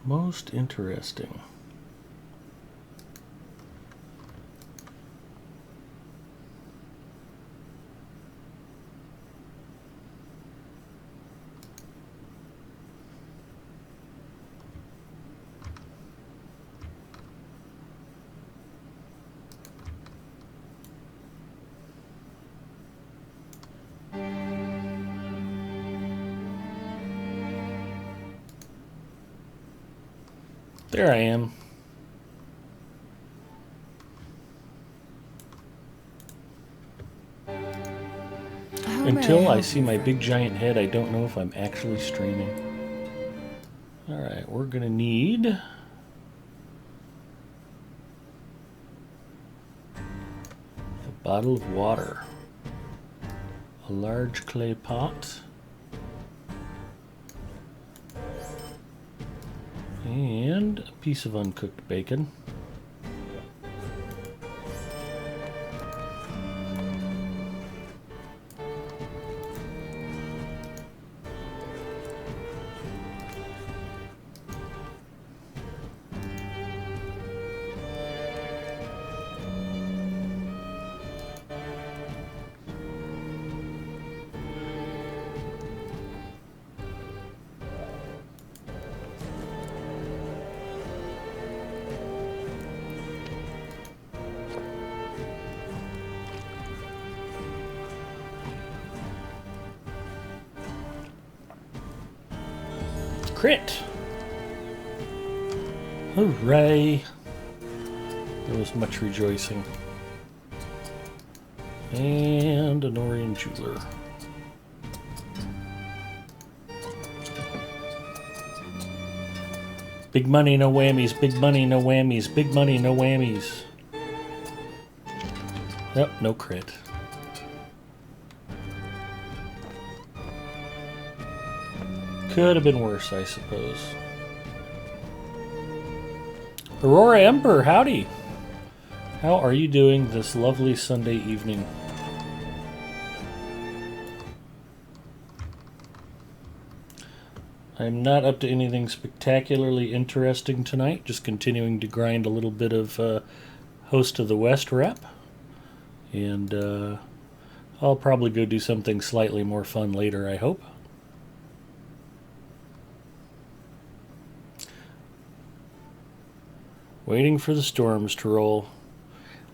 Most interesting. There I am. Until I see my big giant head, I don't know if I'm actually streaming. Alright, we're gonna need a bottle of water, a large clay pot, and a piece of uncooked bacon. Crit! Hooray! There was much rejoicing. And an Orion jeweler. Big money, no whammies. Big money, no whammies. Big money, no whammies. Yep, no crit. Could have been worse, I suppose. Aurora Emperor, howdy! How are you doing this lovely Sunday evening? I'm not up to anything spectacularly interesting tonight, just continuing to grind a little bit of Host of the West rep. And I'll probably go do something slightly more fun later, I hope. Waiting for the storms to roll.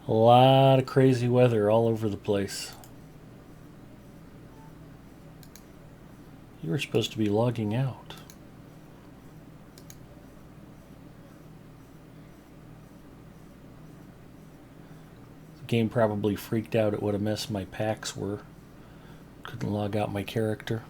A lot of crazy weather all over the place. You were supposed to be logging out. The game probably freaked out at what a mess my packs were. Couldn't log out my character.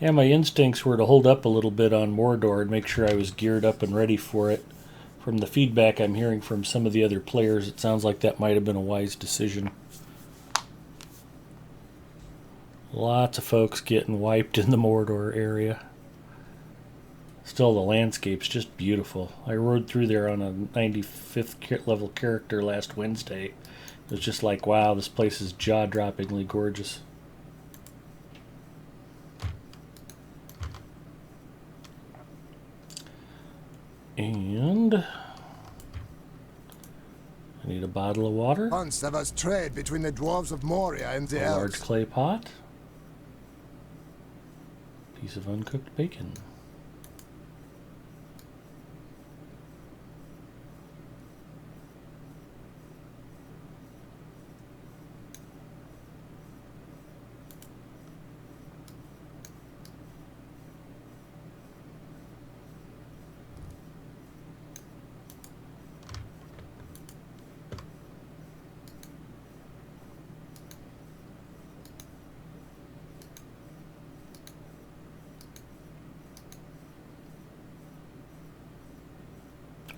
Yeah, my instincts were to hold up a little bit on Mordor and make sure I was geared up and ready for it. From the feedback I'm hearing from some of the other players, it sounds like that might have been a wise decision. Lots of folks getting wiped in the Mordor area. Still, the landscape's just beautiful. I rode through there on a 95th level character last Wednesday. It was just like, wow, this place is jaw-droppingly gorgeous. And I need a bottle of water. Once there was trade between the dwarves of Moria and the elves. A large clay pot. Piece of uncooked bacon.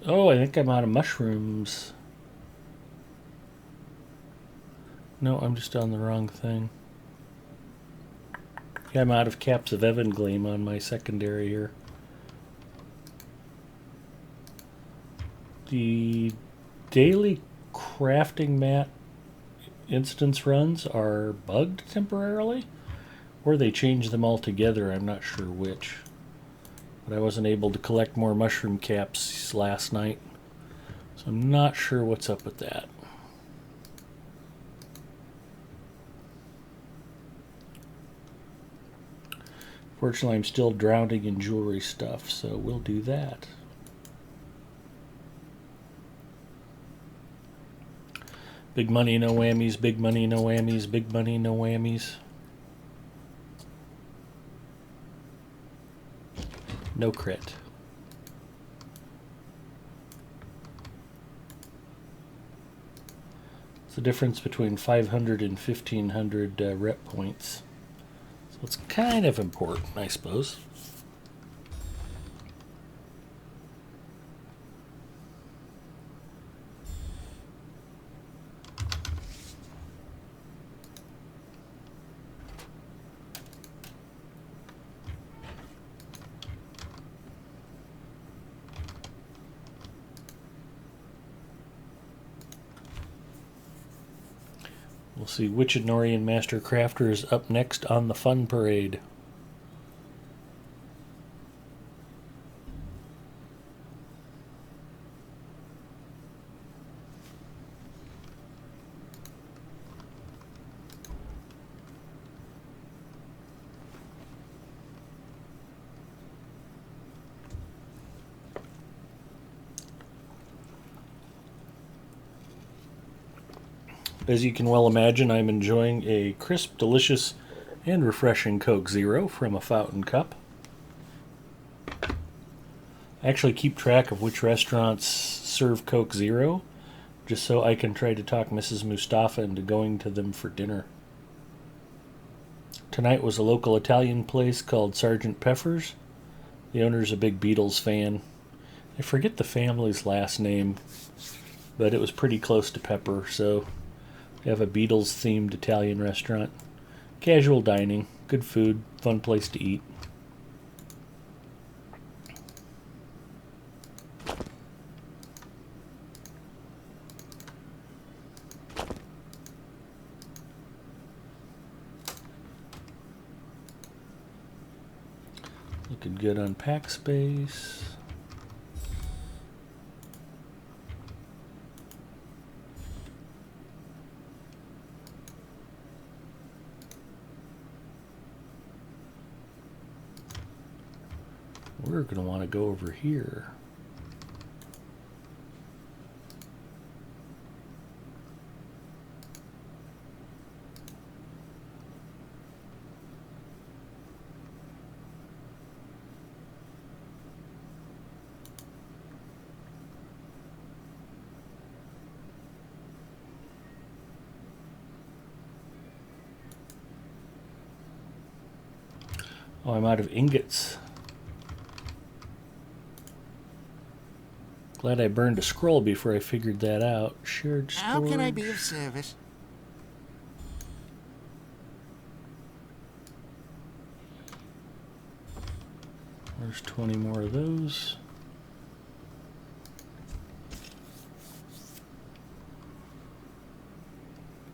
Oh, I think I'm out of mushrooms. No, I'm just on the wrong thing. Yeah, I'm out of caps of Evangleam on my secondary here. The daily crafting mat instance runs are bugged temporarily, or they changed them altogether. I'm not sure which. But I wasn't able to collect more mushroom caps last night, so I'm not sure what's up with that. Fortunately, I'm still drowning in jewelry stuff, so we'll do that. Big money, no whammies, big money, no whammies, big money, no whammies. No crit. It's the difference between 500 and 1500 rep points. So it's kind of important, I suppose. We'll see which Norian Master Crafter is up next on the fun parade. As you can well imagine, I'm enjoying a crisp, delicious, and refreshing Coke Zero from a fountain cup. I actually keep track of which restaurants serve Coke Zero, just so I can try to talk Mrs. Mustafa into going to them for dinner. Tonight was a local Italian place called Sergeant Pepper's. The owner's a big Beatles fan. I forget the family's last name, but it was pretty close to Pepper, so they have a Beatles-themed Italian restaurant. Casual dining, good food, fun place to eat. Looking good on pack space. We're going to want to go over here. Oh, I'm out of ingots. Glad I burned a scroll before I figured that out. Shared storage. How can I be of service? There's 20 more of those.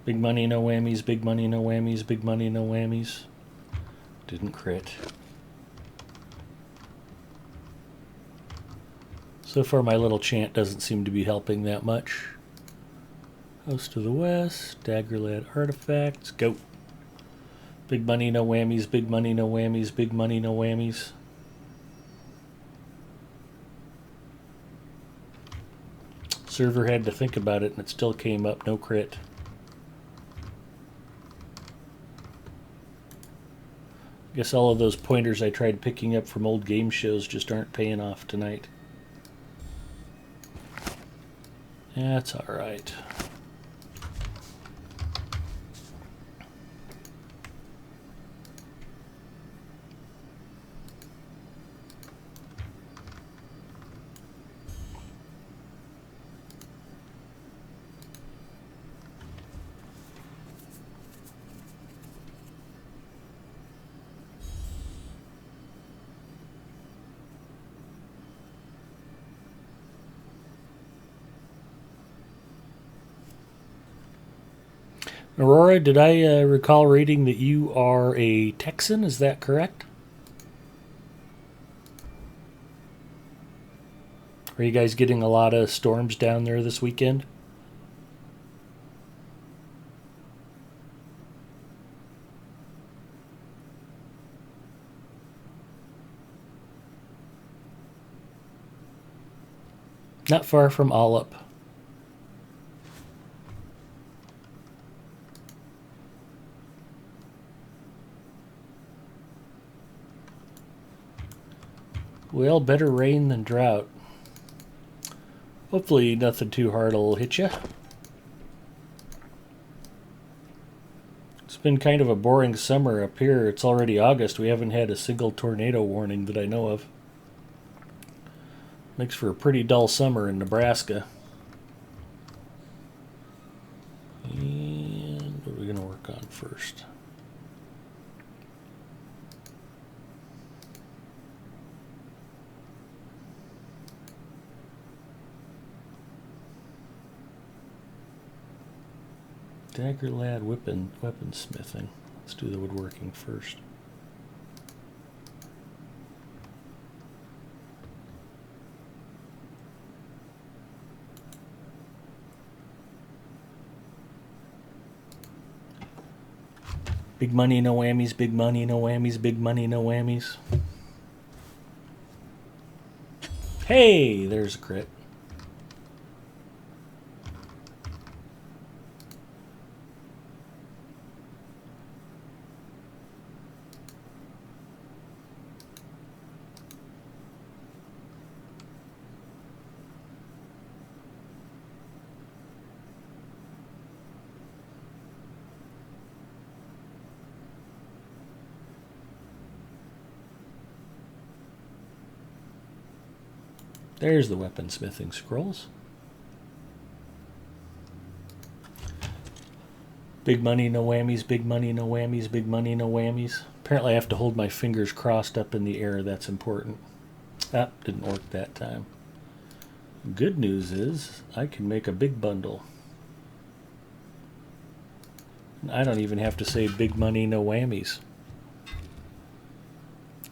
Big money, no whammies, big money, no whammies, big money, no whammies. Didn't crit. So far my little chant doesn't seem to be helping that much. House to the west, Daggerlad artifacts, go. Big money, no whammies, big money, no whammies, big money, no whammies. Server had to think about it and it still came up, no crit. Guess all of those pointers I tried picking up from old game shows just aren't paying off tonight. That's alright. Aurora, did I recall reading that you are a Texan? Is that correct? Are you guys getting a lot of storms down there this weekend? Not far from Olip. Well, better rain than drought. Hopefully nothing too hard will hit you. It's been kind of a boring summer up here. It's already August. We haven't had a single tornado warning that I know of. Makes for a pretty dull summer in Nebraska. And what are we going to work on first? Dagger lad weaponsmithing. Let's do the woodworking first. Big money, no whammies, big money, no whammies, big money, no whammies. Hey, there's a crit. There's the weaponsmithing scrolls. Big money, no whammies, big money, no whammies, big money, no whammies. Apparently I have to hold my fingers crossed up in the air. That's important. Ah, didn't work that time. Good news is I can make a big bundle. I don't even have to say big money, no whammies.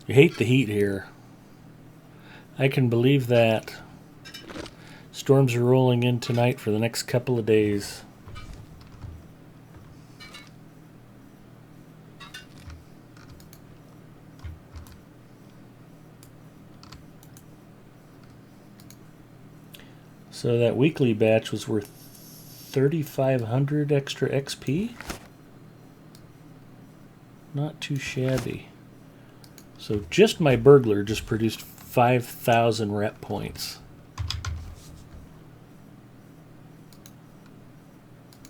You hate the heat here. I can believe that. Storms are rolling in tonight for the next couple of days. So that weekly batch was worth 3,500 extra XP. Not too shabby. So just my burglar just produced 5,000 rep points.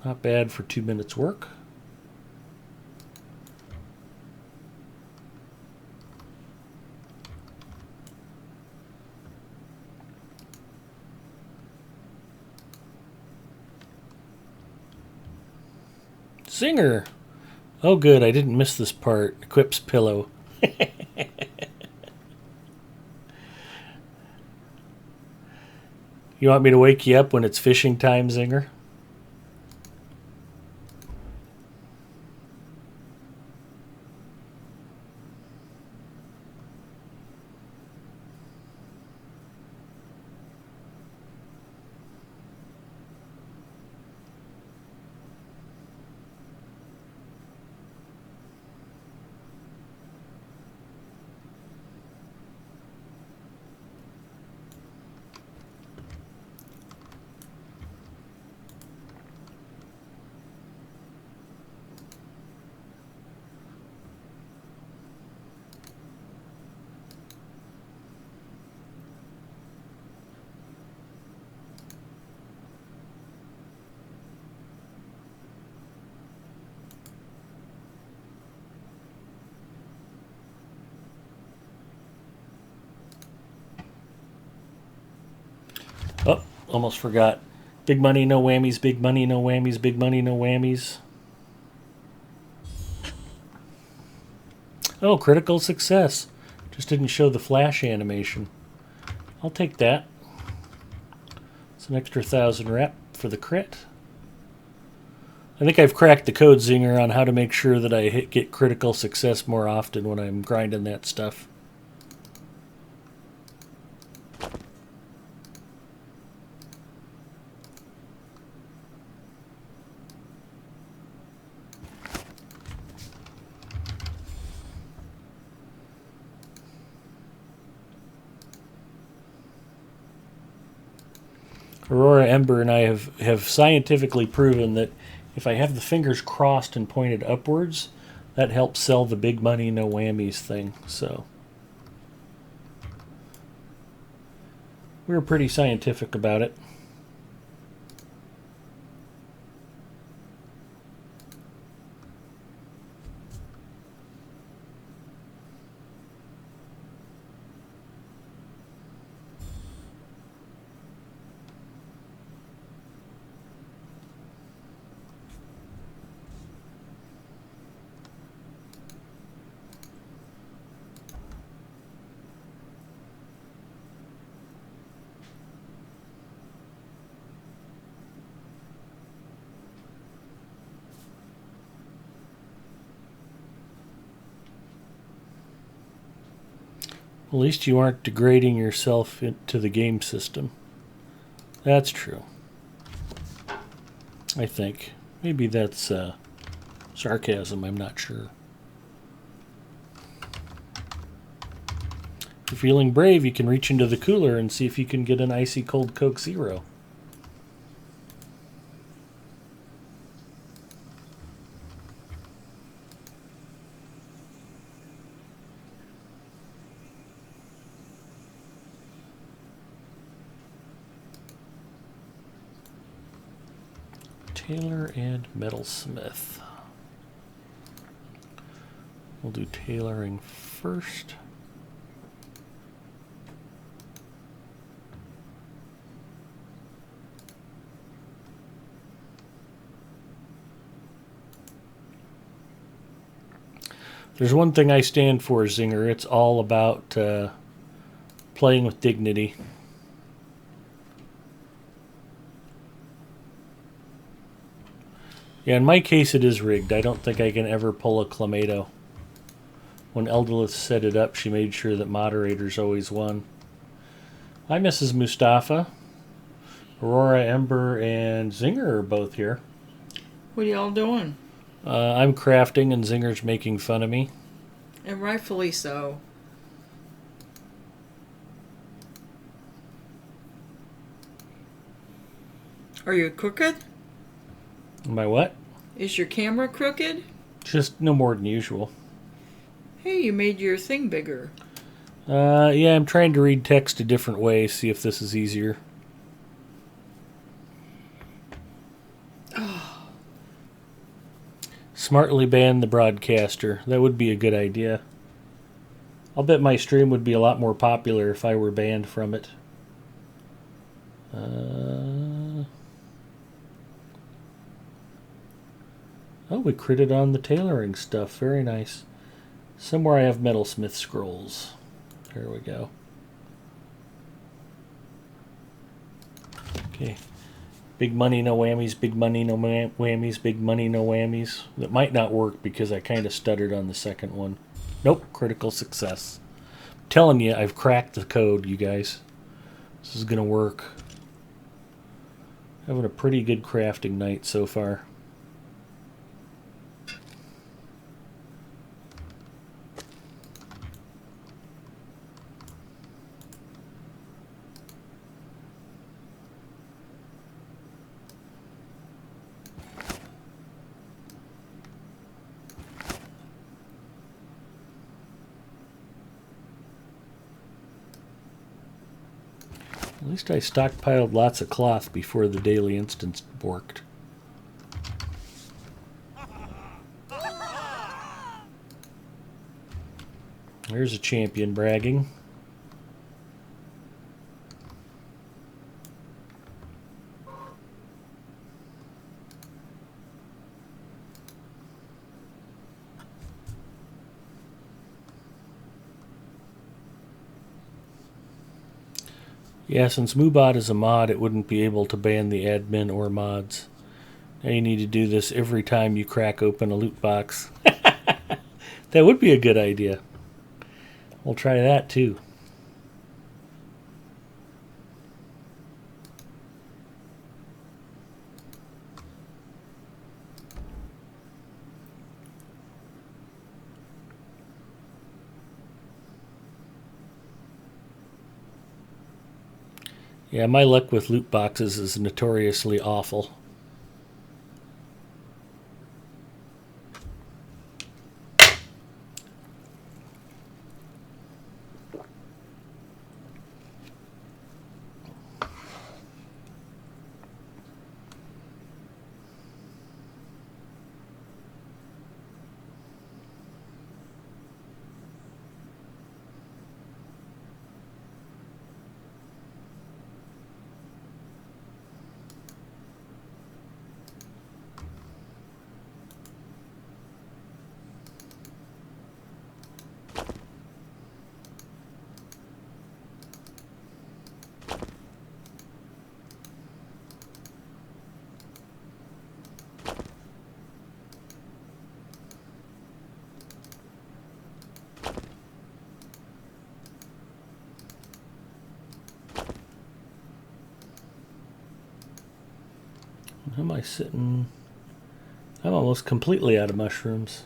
Not bad for 2 minutes work. Singer! Oh good, I didn't miss this part. Equips pillow. You want me to wake you up when it's fishing time, Zinger? Oh, almost forgot. Big money, no whammies, big money, no whammies, big money, no whammies. Oh, critical success. Just didn't show the flash animation. I'll take that. It's an extra 1,000 rep for the crit. I think I've cracked the code, Zinger, on how to make sure that I get critical success more often when I'm grinding that stuff. Aurora, Ember, and I have scientifically proven that if I have the fingers crossed and pointed upwards, that helps sell the big money, no whammies thing. So we were pretty scientific about it. At least you aren't degrading yourself into the game system. That's true. I think. Maybe that's sarcasm, I'm not sure. If you're feeling brave, you can reach into the cooler and see if you can get an icy cold Coke Zero. Tailor and metalsmith. We'll do tailoring first. There's one thing I stand for, Zinger. It's all about playing with dignity. Yeah, in my case it is rigged. I don't think I can ever pull a Clamato. When Eldalith set it up, she made sure that moderators always won. Hi, Mrs. Mustafa. Aurora, Ember, and Zinger are both here. What are y'all doing? I'm crafting and Zinger's making fun of me. And rightfully so. Are you crooked? Am I what? Is your camera crooked? Just no more than usual. Hey, you made your thing bigger. Yeah, I'm trying to read text a different way, see if this is easier. Oh. Smartly ban the broadcaster. That would be a good idea. I'll bet my stream would be a lot more popular if I were banned from it. Oh, we critted on the tailoring stuff. Very nice. Somewhere I have metalsmith scrolls. There we go. Okay. Big money, no whammies. Big money, no whammies. Big money, no whammies. That might not work because I kind of stuttered on the second one. Nope, critical success. I'm telling you, I've cracked the code, you guys. This is going to work. Having a pretty good crafting night so far. At least I stockpiled lots of cloth before the daily instance worked. There's a champion bragging. Yeah, since Moobot is a mod, it wouldn't be able to ban the admin or mods. Now you need to do this every time you crack open a loot box. That would be a good idea. We'll try that too. Yeah, my luck with loot boxes is notoriously awful. How am I sitting? I'm almost completely out of mushrooms.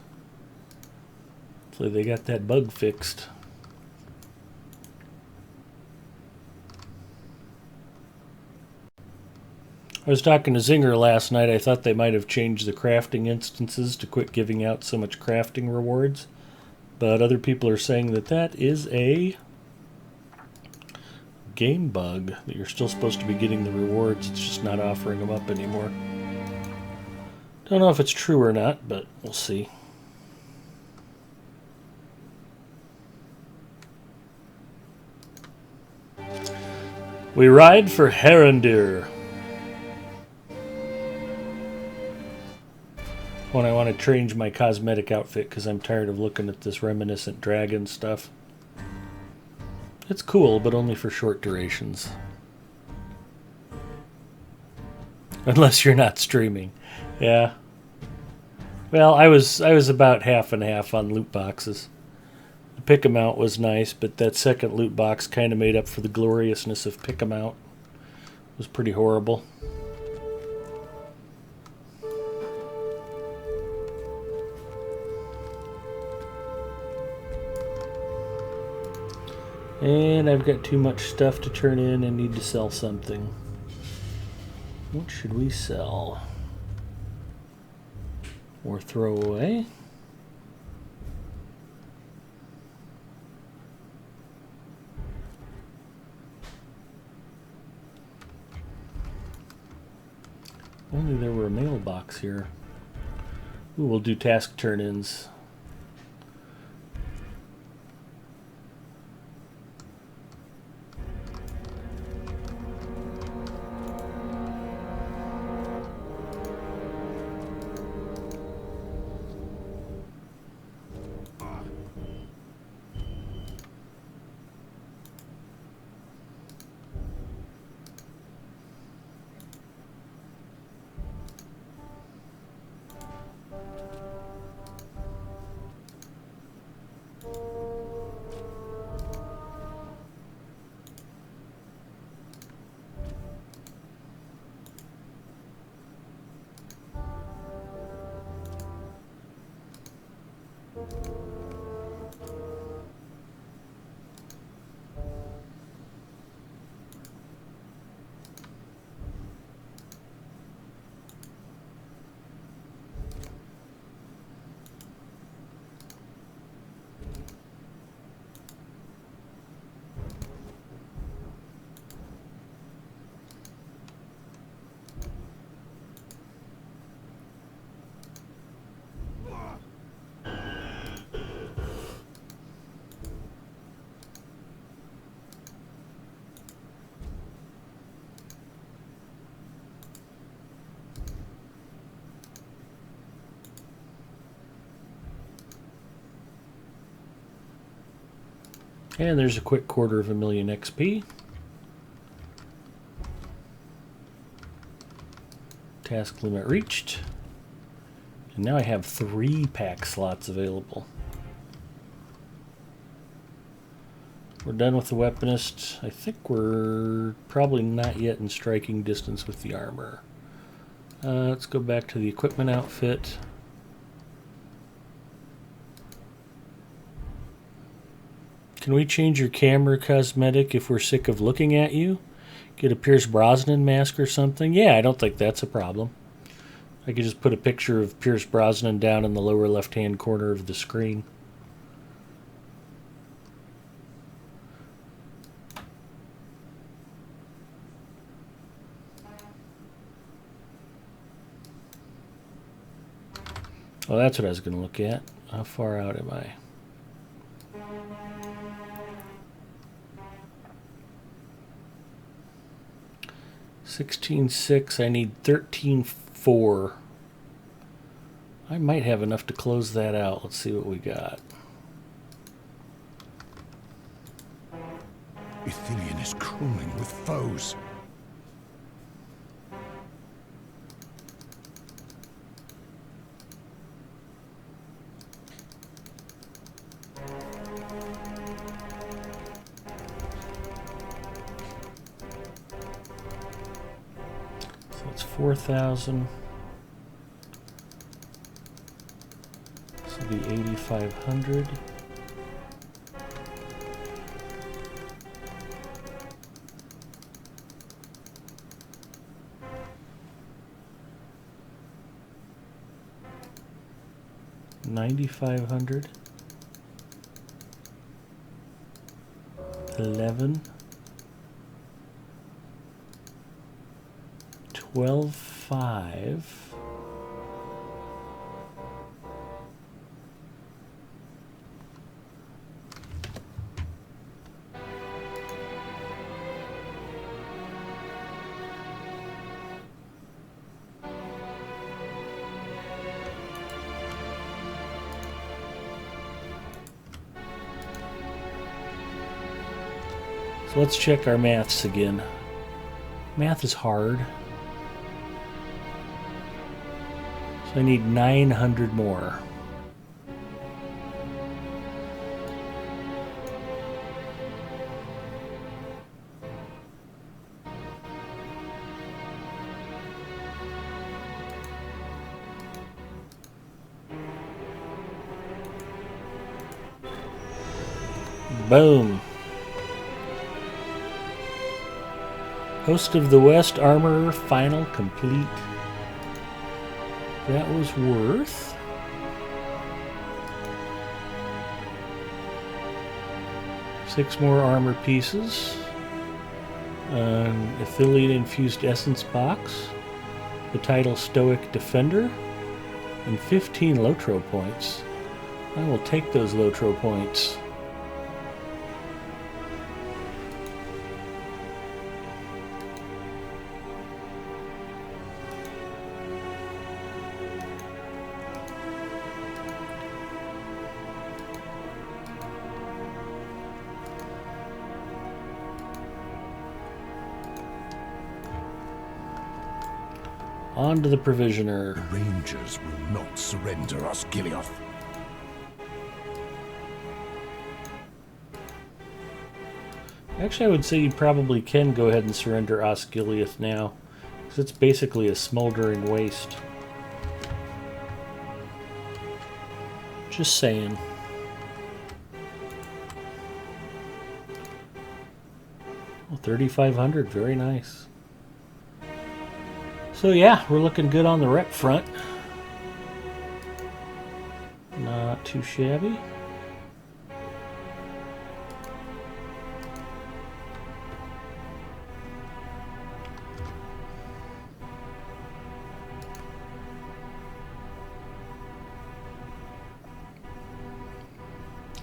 Hopefully they got that bug fixed. I was talking to Zinger last night. I thought they might have changed the crafting instances to quit giving out so much crafting rewards. But other people are saying that that is a game bug, that you're still supposed to be getting the rewards. It's just not offering them up anymore. Don't know if it's true or not, but we'll see. We ride for Herendir. When I want to change my cosmetic outfit because I'm tired of looking at this reminiscent dragon stuff. It's cool, but only for short durations. Unless you're not streaming. Yeah. Well, I was about half and half on loot boxes. The pick 'em out was nice, but that second loot box kind of made up for the gloriousness of pick 'em out. It was pretty horrible. And I've got too much stuff to turn in and need to sell something. What should we sell? Or throw away? Only there were a mailbox here. Ooh, we'll do task turn-ins. And there's a quick 250,000 XP. Task limit reached. And now I have 3 pack slots available. We're done with the weaponist. I think we're probably not yet in striking distance with the armor. Let's go back to the equipment outfit. Can we change your camera cosmetic if we're sick of looking at you? Get a Pierce Brosnan mask or something? Yeah, I don't think that's a problem. I could just put a picture of Pierce Brosnan down in the lower left-hand corner of the screen. Oh, that's what I was going to look at. How far out am I? $16,600. I need $13,400. I might have enough to close that out. Let's see what we got. Ithilien is crawling with foes. So that's 4,000. This will be 8,500. $9,500. 11. 12,500. So let's check our maths again. Math is hard. So I need 900 more. Boom. Host of the West Armorer final complete. That was worth six more armor pieces, an Ithilien infused essence box, the title Stoic Defender, and 15 Lotro points. I will take those Lotro points. On to the Provisioner. The Rangers will not surrender Osgiliath. Actually, I would say you probably can go ahead and surrender Osgiliath now, because it's basically a smoldering waste. Just saying. Well, 3,500, very nice. So yeah, we're looking good on the rep front. Not too shabby.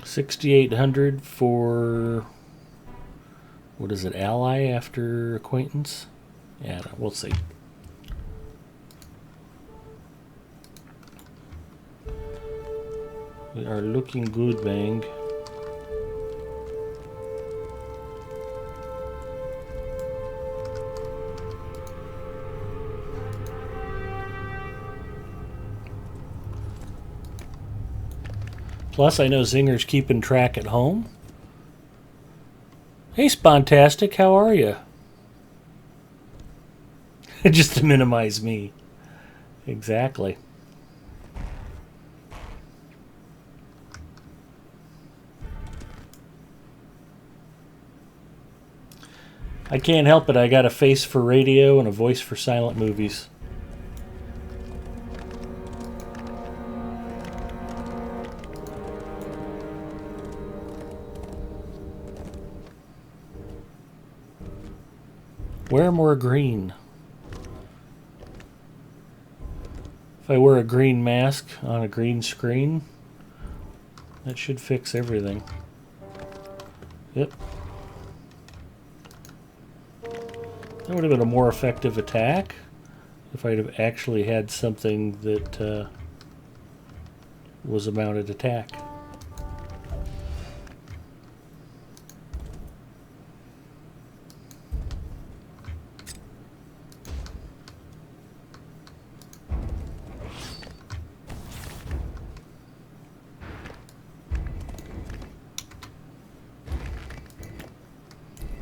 $6,800 for, what is it, ally after acquaintance? Yeah, we'll see. We are looking good, Bang. Plus, I know Zinger's keeping track at home. Hey, Spontastic, how are you? Just to minimize me. Exactly. I can't help it. I got a face for radio and a voice for silent movies. Wear more green. If I wear a green mask on a green screen, that should fix everything. Yep. That would have been a more effective attack if I'd have actually had something that was a mounted attack.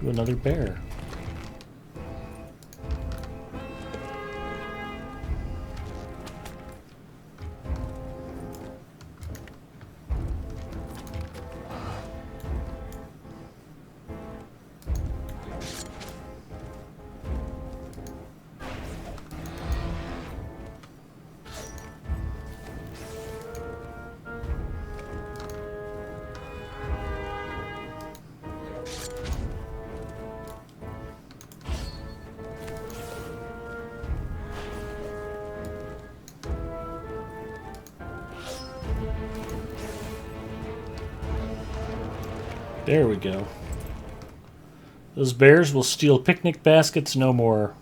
Another bear. There we go. Those bears will steal picnic baskets no more.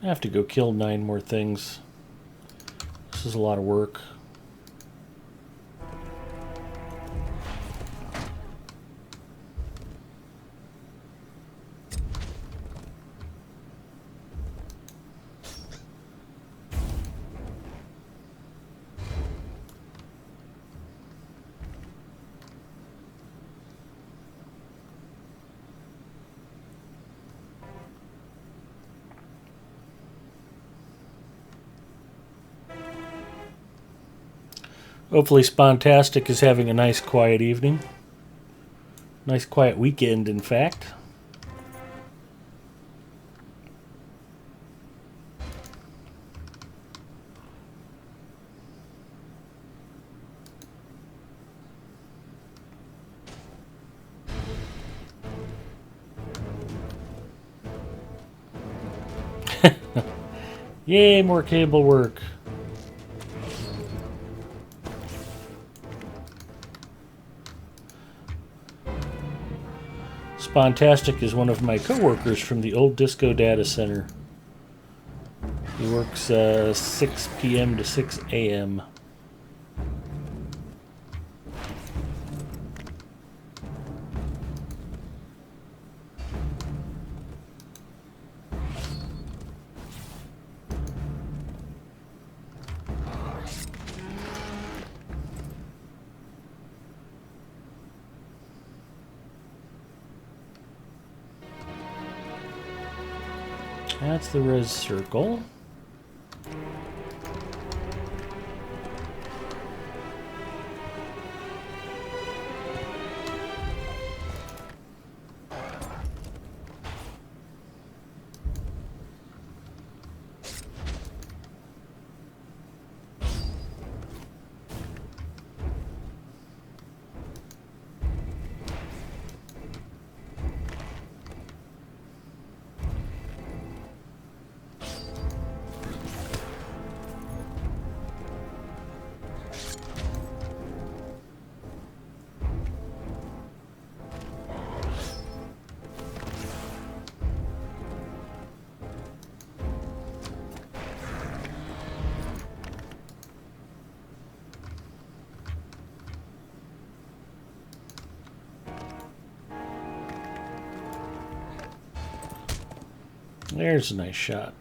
I have to go kill 9 more things. This is a lot of work. Hopefully Spontastic is having a nice quiet evening. Nice quiet weekend, in fact. Yay, more cable work. Spontastic is one of my coworkers from the old Disco Data Center. He works 6 p.m. to 6 a.m. That's the res circle. There's a nice shot.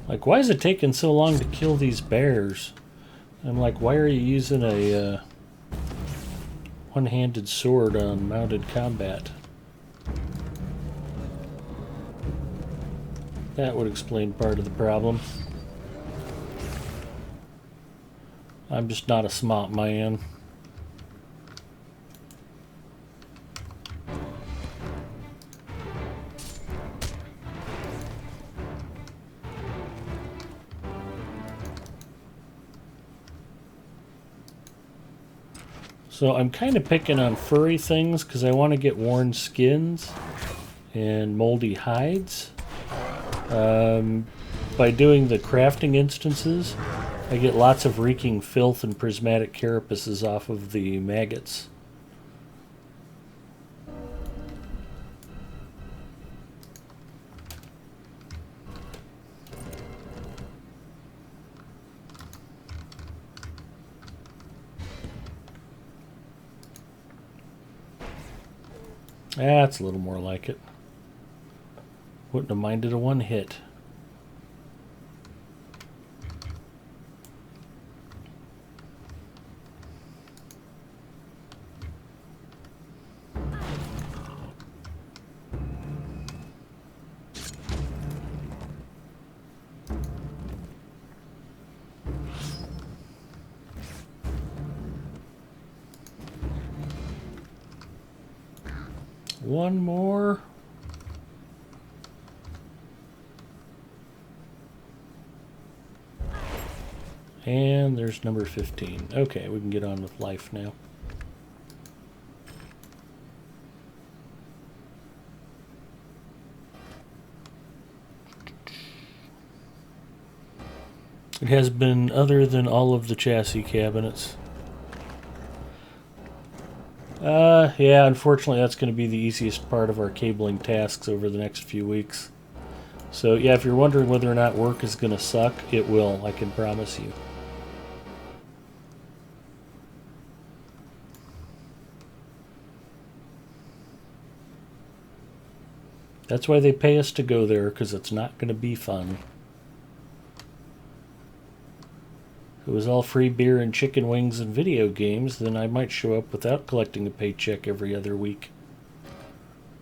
Like, why is it taking so long to kill these bears? I'm like, why are you using a one-handed sword on mounted combat? That would explain part of the problem. I'm just not a smart man. So I'm kind of picking on furry things because I want to get worn skins and moldy hides. By doing the crafting instances, I get lots of reeking filth and prismatic carapaces off of the maggots. That's a little more like it. Wouldn't have minded a one hit. One more. And there's number 15. Okay, we can get on with life now. It has been other than all of the chassis cabinets. Yeah, unfortunately that's going to be the easiest part of our cabling tasks over the next few weeks. So yeah, if you're wondering whether or not work is going to suck, it will, I can promise you. That's why they pay us to go there, because it's not going to be fun. If it was all free beer and chicken wings and video games, then I might show up without collecting a paycheck every other week.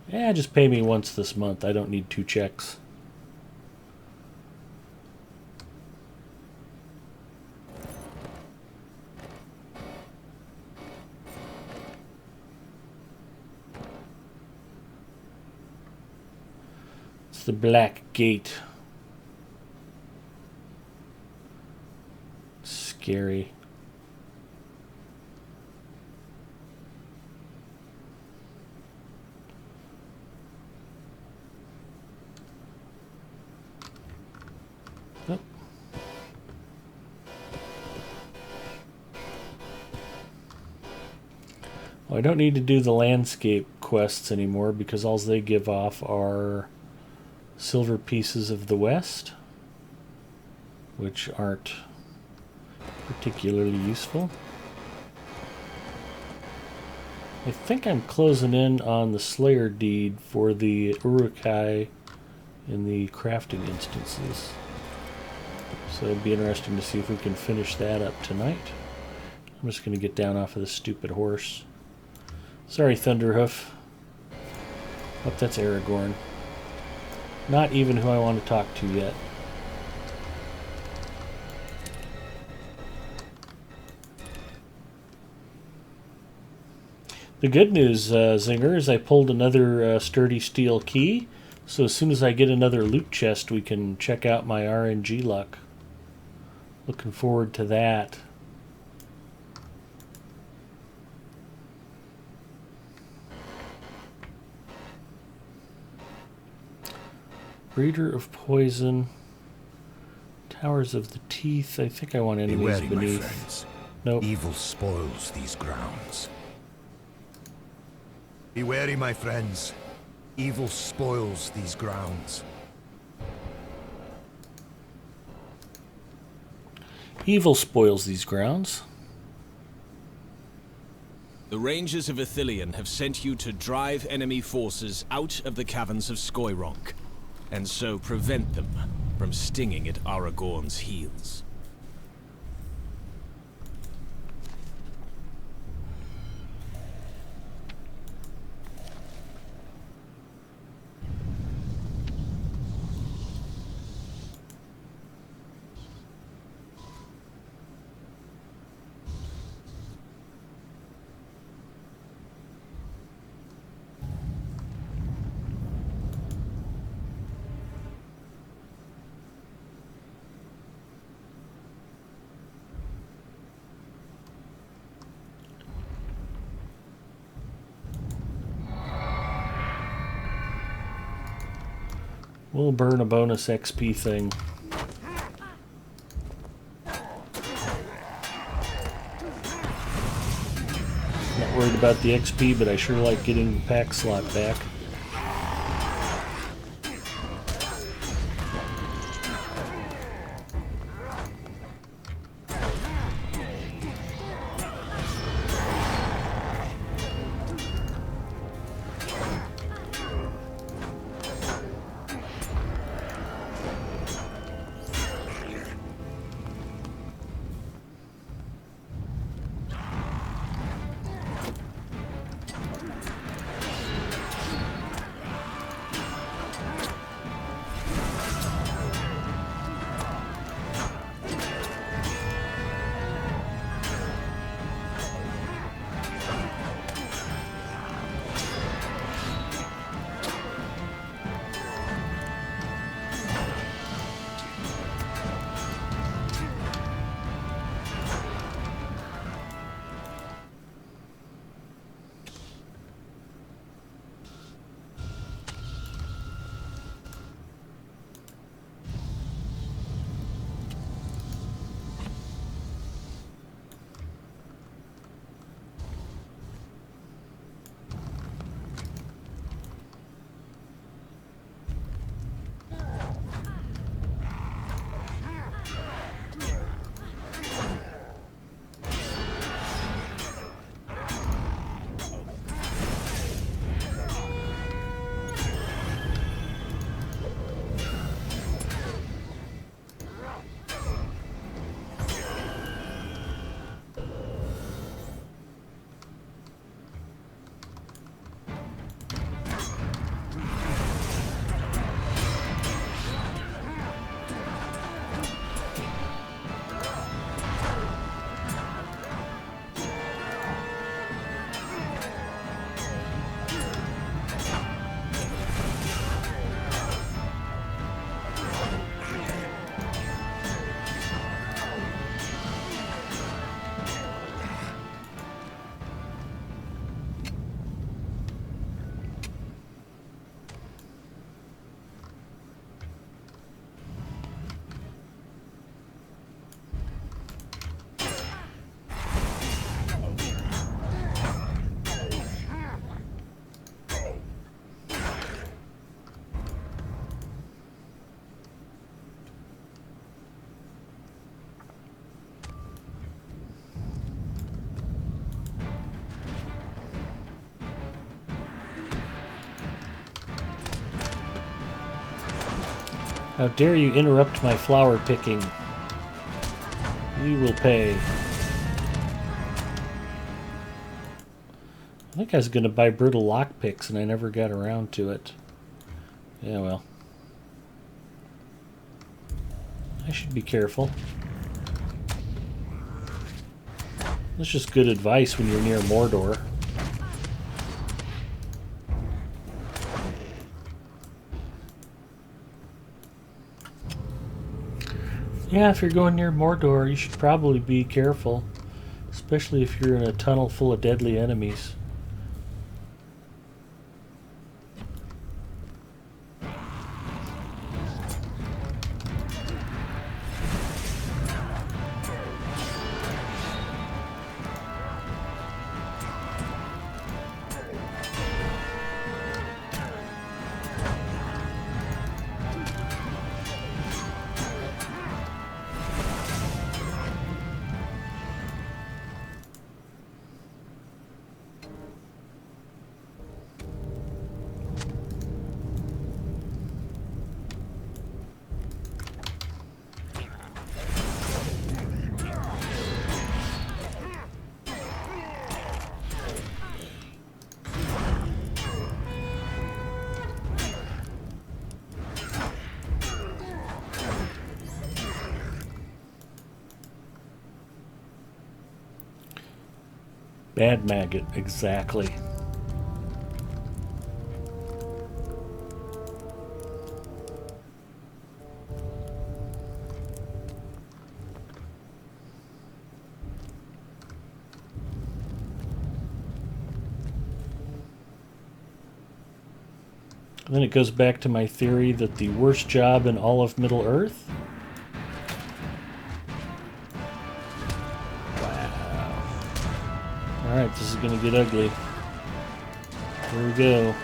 Yeah, just pay me once this month. I don't need 2 checks. It's the Black Gate. Scary. Oh. Well, I don't need to do the landscape quests anymore because all they give off are silver pieces of the West, which aren't particularly useful. I think I'm closing in on the Slayer deed for the Urukai in the crafting instances. So it'll be interesting to see if we can finish that up tonight. I'm just going to get down off of this stupid horse. Sorry, Thunderhoof. Oh, that's Aragorn. Not even who I want to talk to yet. The good news, Zinger, is I pulled another sturdy steel key, so as soon as I get another loot chest, we can check out my RNG luck. Looking forward to that. Breeder of Poison. Towers of the Teeth. I think I want Be enemies wary, my beneath. friends. Nope. Evil spoils these grounds. Be wary, my friends. Evil spoils these grounds. Evil spoils these grounds. The Rangers of Ithilien have sent you to drive enemy forces out of the caverns of Skoyronk, and so prevent them from stinging at Aragorn's heels. We'll burn a bonus XP thing. Not worried about the XP, but I sure like getting the pack slot back. How dare you interrupt my flower picking? You will pay. I think I was going to buy brittle lockpicks and I never got around to it. Yeah, well. I should be careful. That's just good advice when you're near Mordor. Yeah, if you're going near Mordor, you should probably be careful. Especially if you're in a tunnel full of deadly enemies. Bad maggot, exactly. And then it goes back to my theory that the worst job in all of Middle Earth. Wow. Alright, this is going to get ugly. Here we go.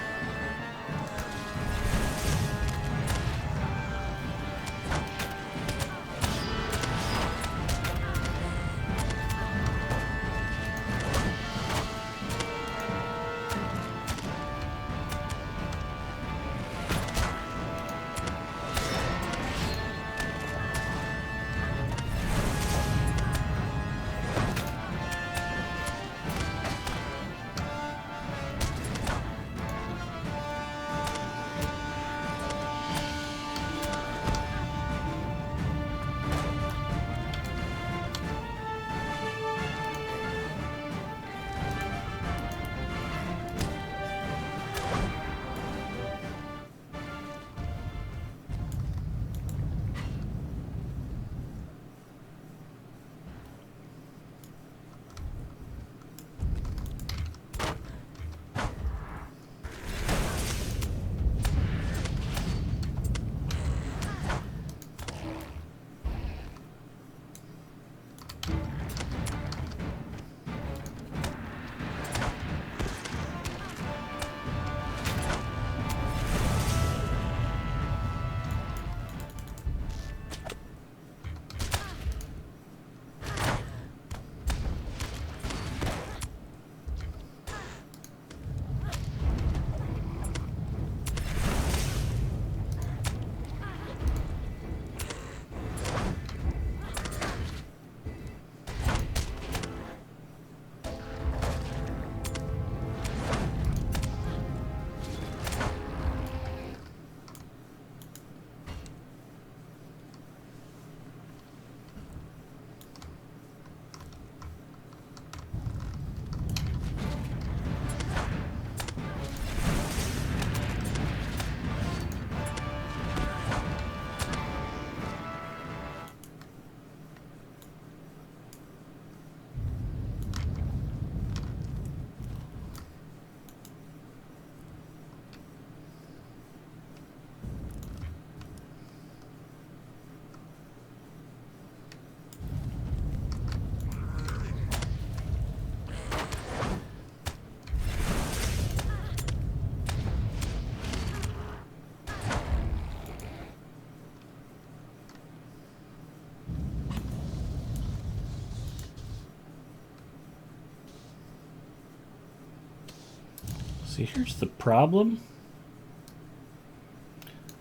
See, here's the problem.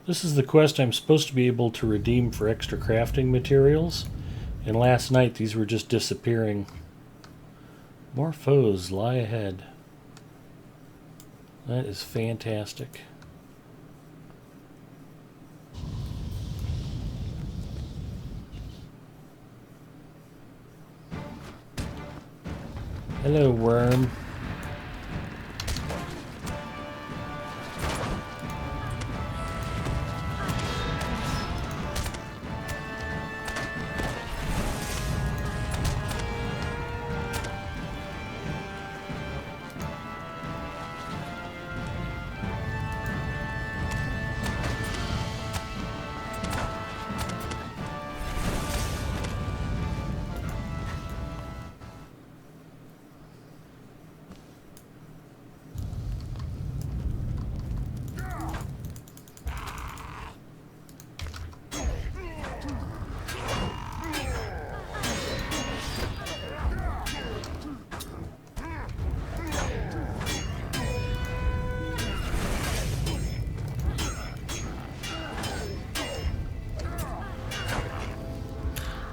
This is the quest I'm supposed to be able to redeem for extra crafting materials. And last night these were just disappearing. More foes lie ahead. That is fantastic. Hello, worm.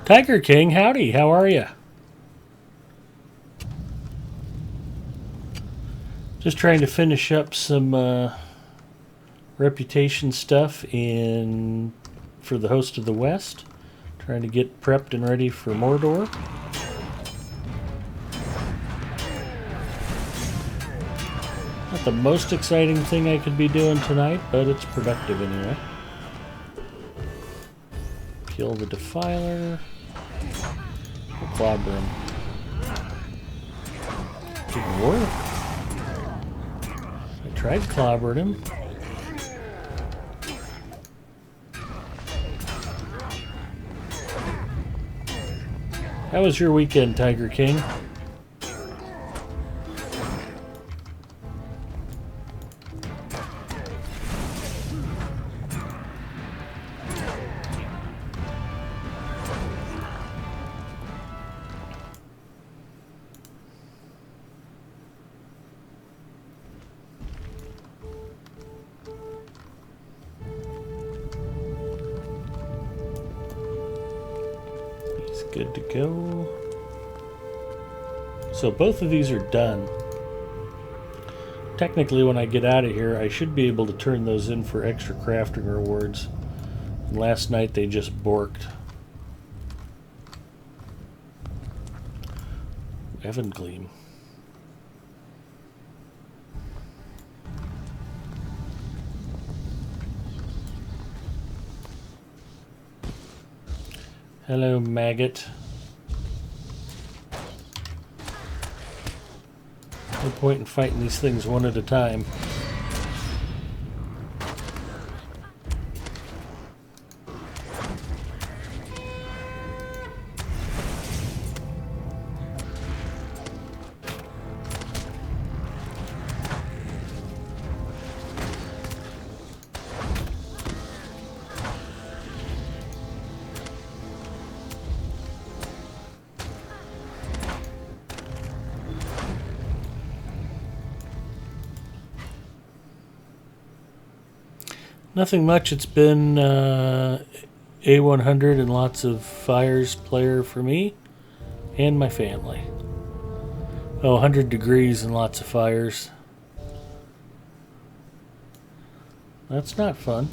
Tiger King, howdy, how are you? Just trying to finish up some reputation stuff for the Host of the West. Trying to get prepped and ready for Mordor. Not the most exciting thing I could be doing tonight, but it's productive anyway. Kill the defiler. We'll clobber him. Didn't work. I tried clobbering him. How was your weekend, Tiger King? Good to go. So both of these are done. Technically, when I get out of here, I should be able to turn those in for extra crafting rewards. And last night they just borked. Evan Gleam. Hello, maggot. No point in fighting these things one at a time. Nothing much. It's been A100 and lots of fires player for me and my family. Oh, 100 degrees and lots of fires. That's not fun.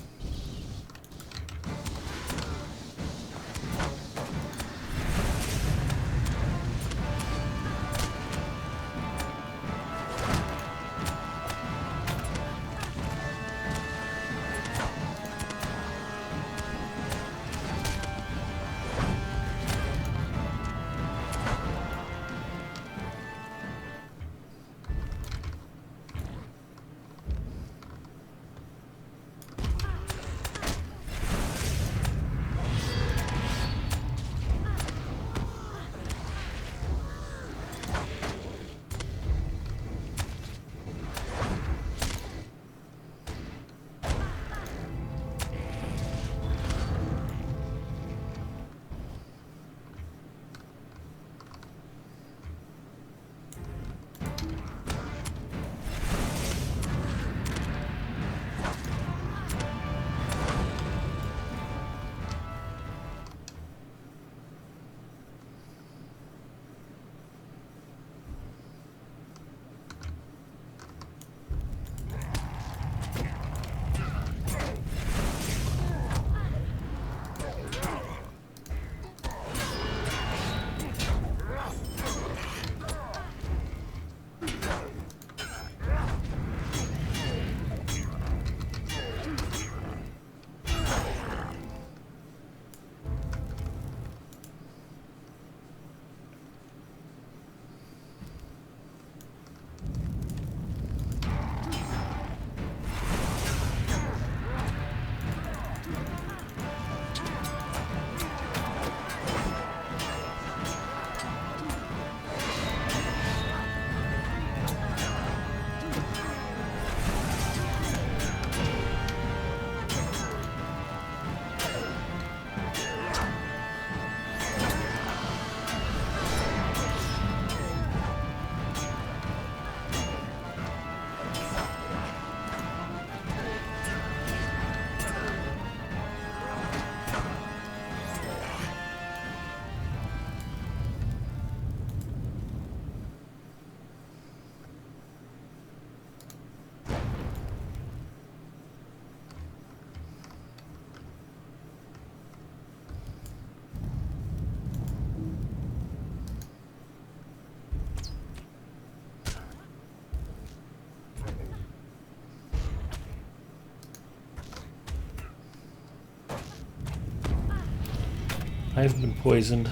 I've been poisoned.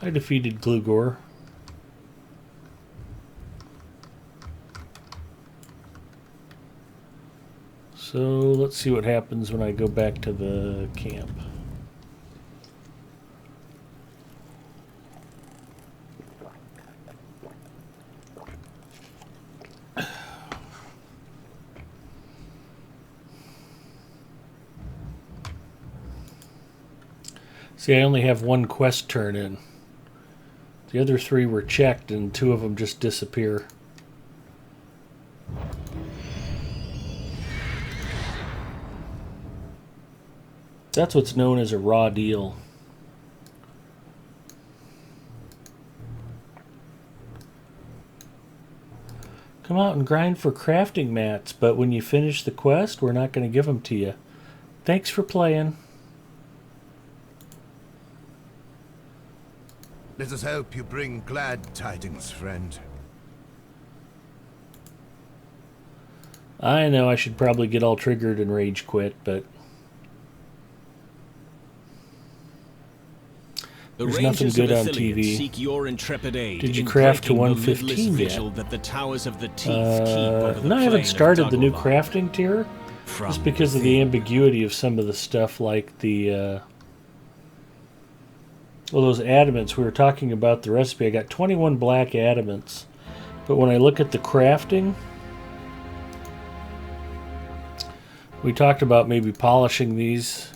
I defeated Glugor. So let's see what happens when I go back to the camp. See, I only have one quest turn in. The other 3 were checked and 2 of them just disappear. That's what's known as a raw deal. Come out and grind for crafting mats, but when you finish the quest, we're not going to give them to you. Thanks for playing. Let us hope you bring glad tidings, friend. I know I should probably get all triggered and rage quit, but there's nothing good on TV. Seek your intrepid aid. Did you craft to in breaking 115 the yet? vigil that the towers of the teeth keep over the No, I haven't plain of started the new Dagobah. crafting tier. From Just because of the ambiguity of some of the stuff, like the well, those adamants. We were talking about the recipe. I got 21 black adamants, but when I look at the crafting, we talked about maybe polishing these,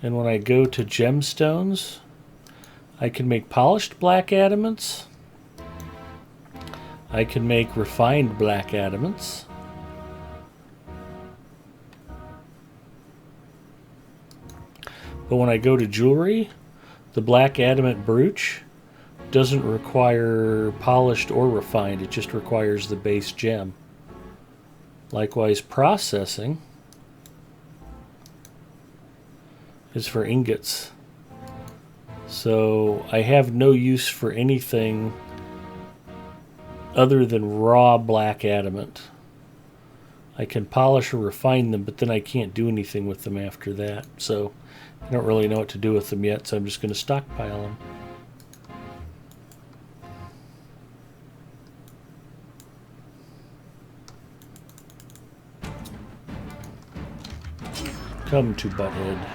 and when I go to gemstones, I can make polished black adamants. I can make refined black adamants. But when I go to jewelry, the black adamant brooch doesn't require polished or refined. It just requires the base gem. Likewise, processing is for ingots. So I have no use for anything other than raw black adamant. I can polish or refine them, but then I can't do anything with them after that. So I don't really know what to do with them yet, so I'm just going to stockpile them. Come to Butthead.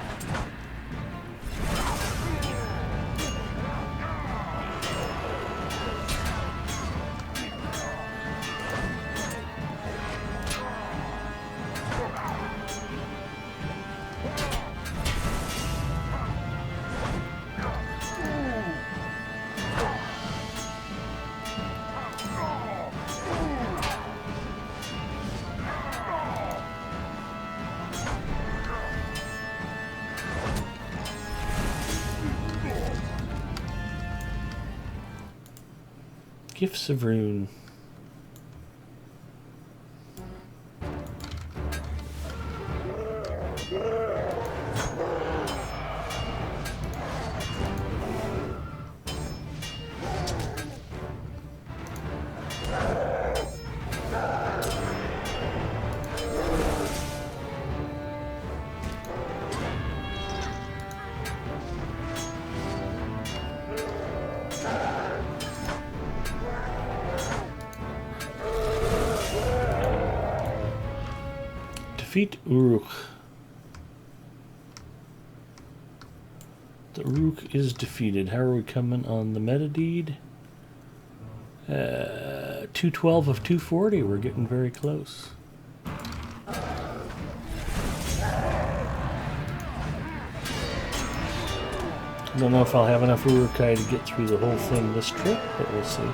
Gifts of Rune. Defeat Uruk. The Uruk is defeated. How are we coming on the meta deed? 212 of 240. We're getting very close. I don't know if I'll have enough Urukai to get through the whole thing this trip, but we'll see.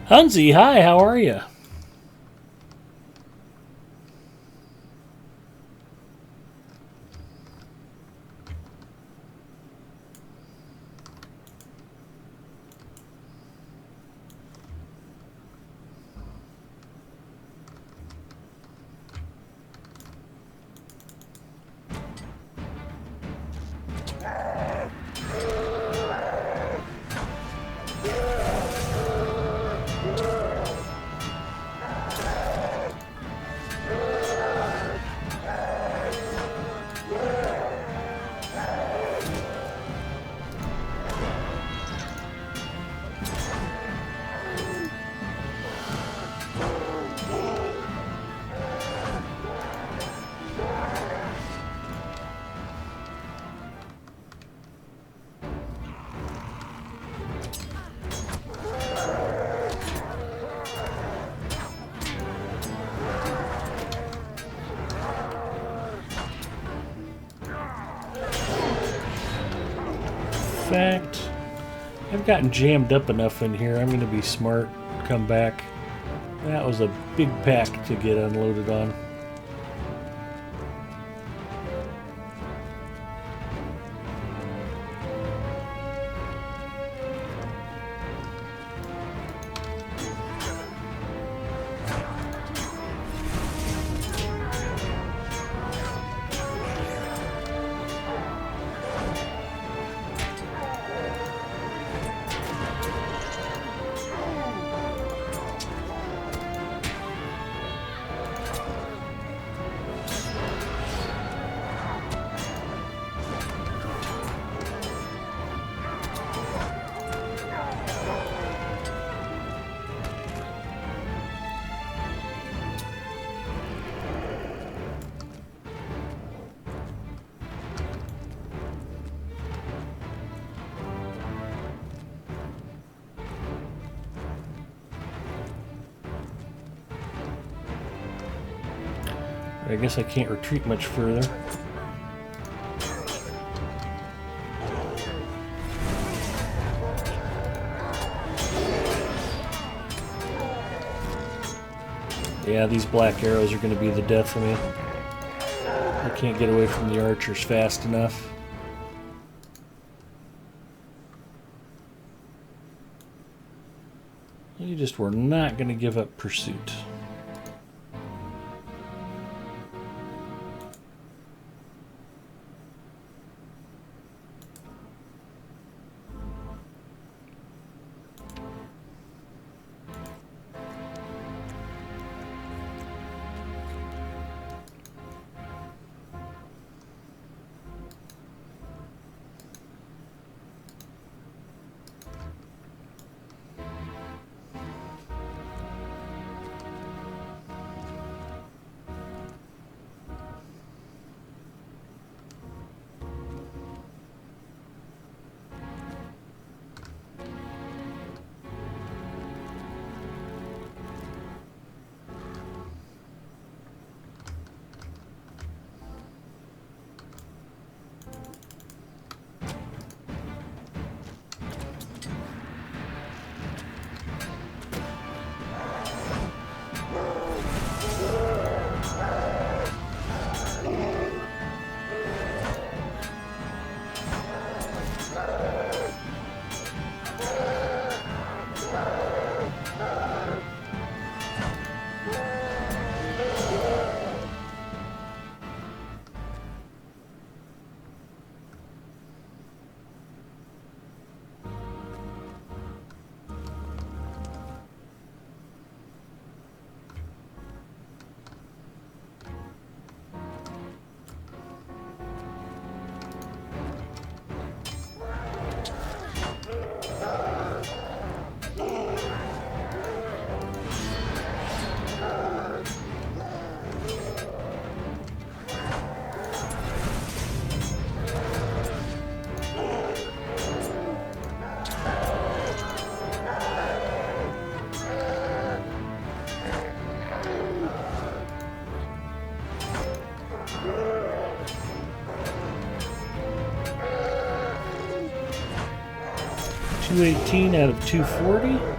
Hunzi, hi, how are you? Fact, I've gotten jammed up enough in here. I'm going to be smart, come back. That was a big pack to get unloaded on. I guess I can't retreat much further. Yeah, these black arrows are going to be the death of me. I can't get away from the archers fast enough. You just were not going to give up pursuit. $218 out of 240.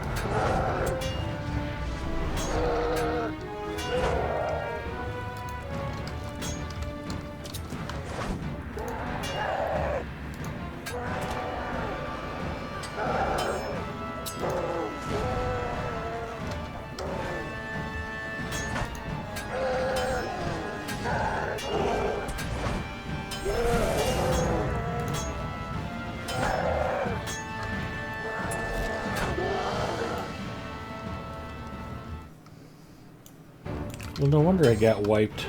Well, no wonder I got wiped.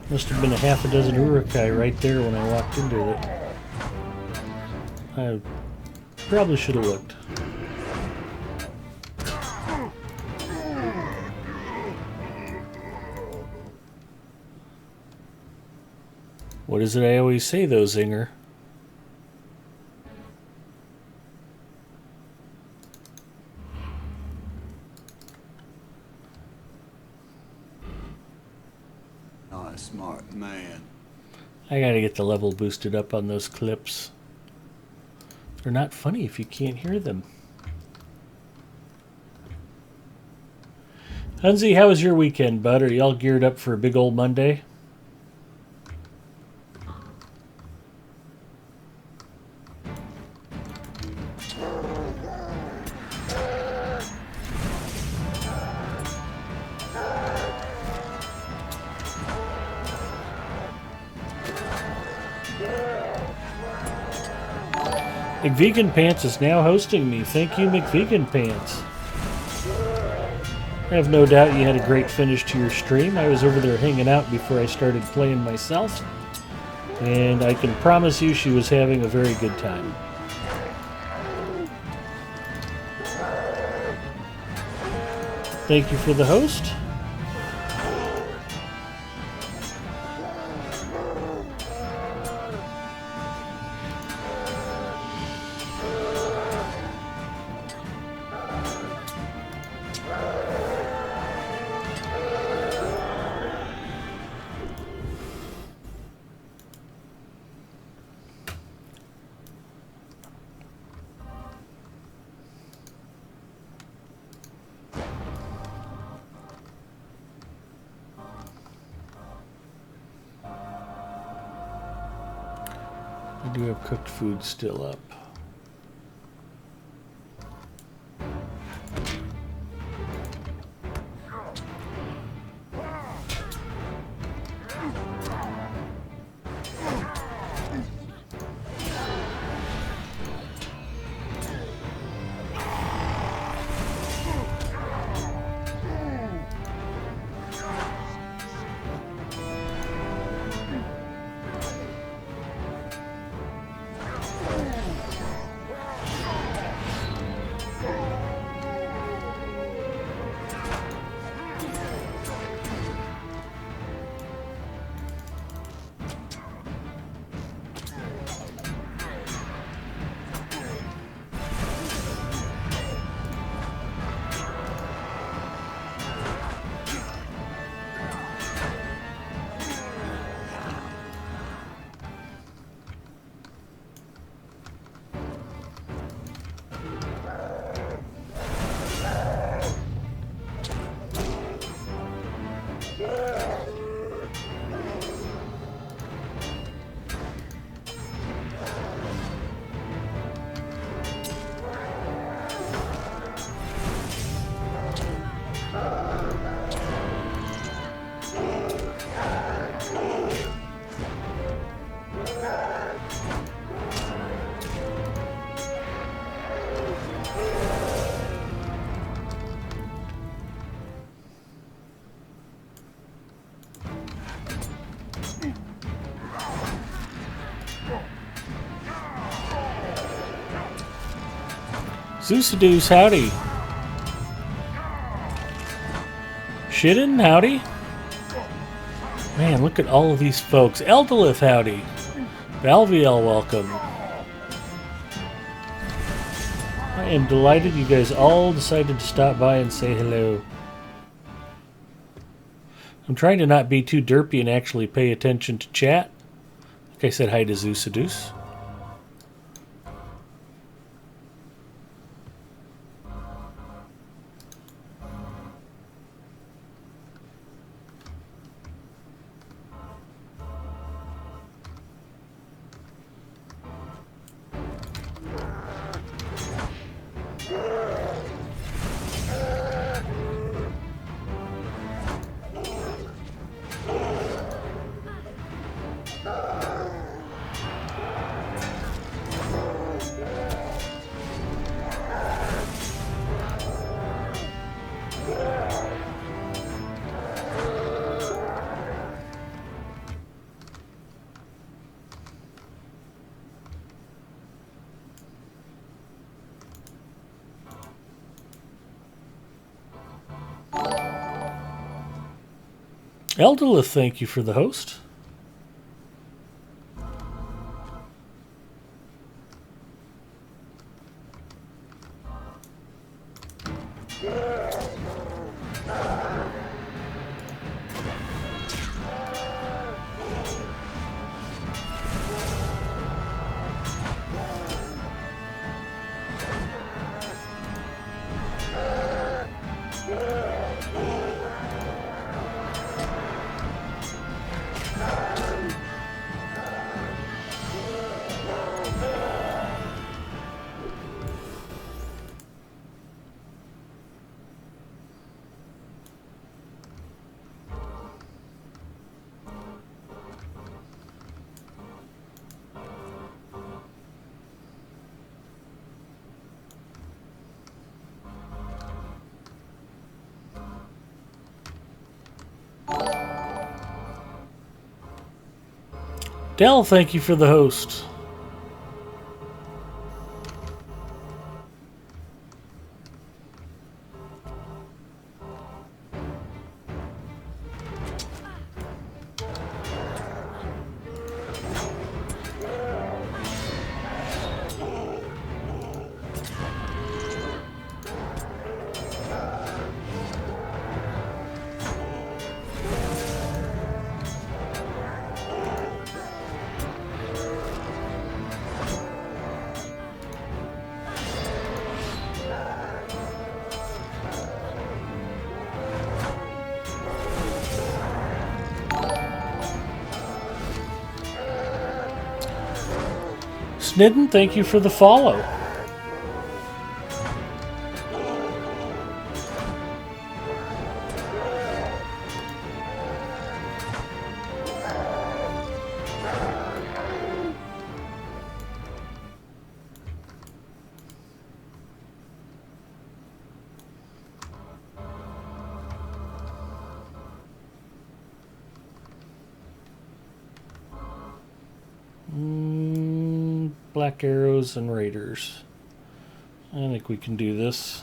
Must have been a half a dozen Urukai right there when I walked into it. I probably should have looked. What is it I always say though, Zinger? Not a smart man. I gotta get the level boosted up on those clips. They're not funny if you can't hear them. Hunzi, how was your weekend, bud? Are y'all geared up for a big old Monday? McVegan Pants is now hosting me. Thank you, McVegan Pants. I have no doubt you had a great finish to your stream. I was over there hanging out before I started playing myself, and I can promise you she was having a very good time. Thank you for the host. We do have cooked food still up. Zeusadoos, howdy. Shidden, howdy. Man, look at all of these folks. Eldolith, howdy. Valviel, welcome. I am delighted you guys all decided to stop by and say hello. I'm trying to not be too derpy and actually pay attention to chat. Like I said, hi to Zeusadoos. Eldolith, thank you for the host. Dell, thank you for the host. Snidden, thank you for the follow. Black arrows and raiders. I think we can do this.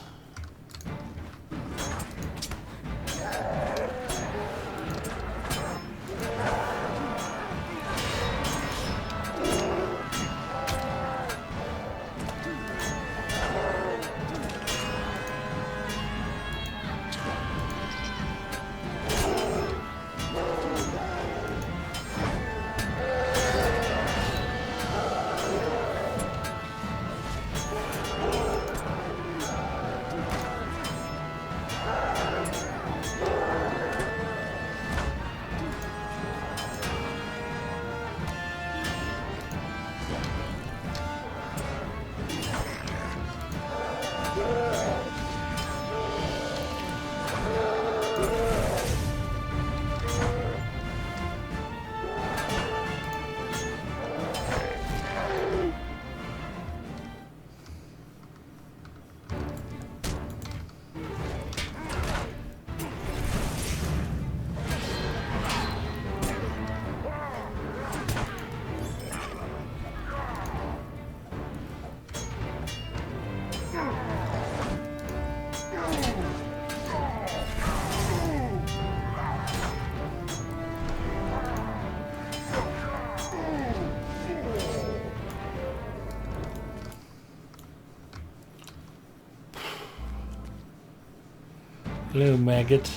Hello, maggot.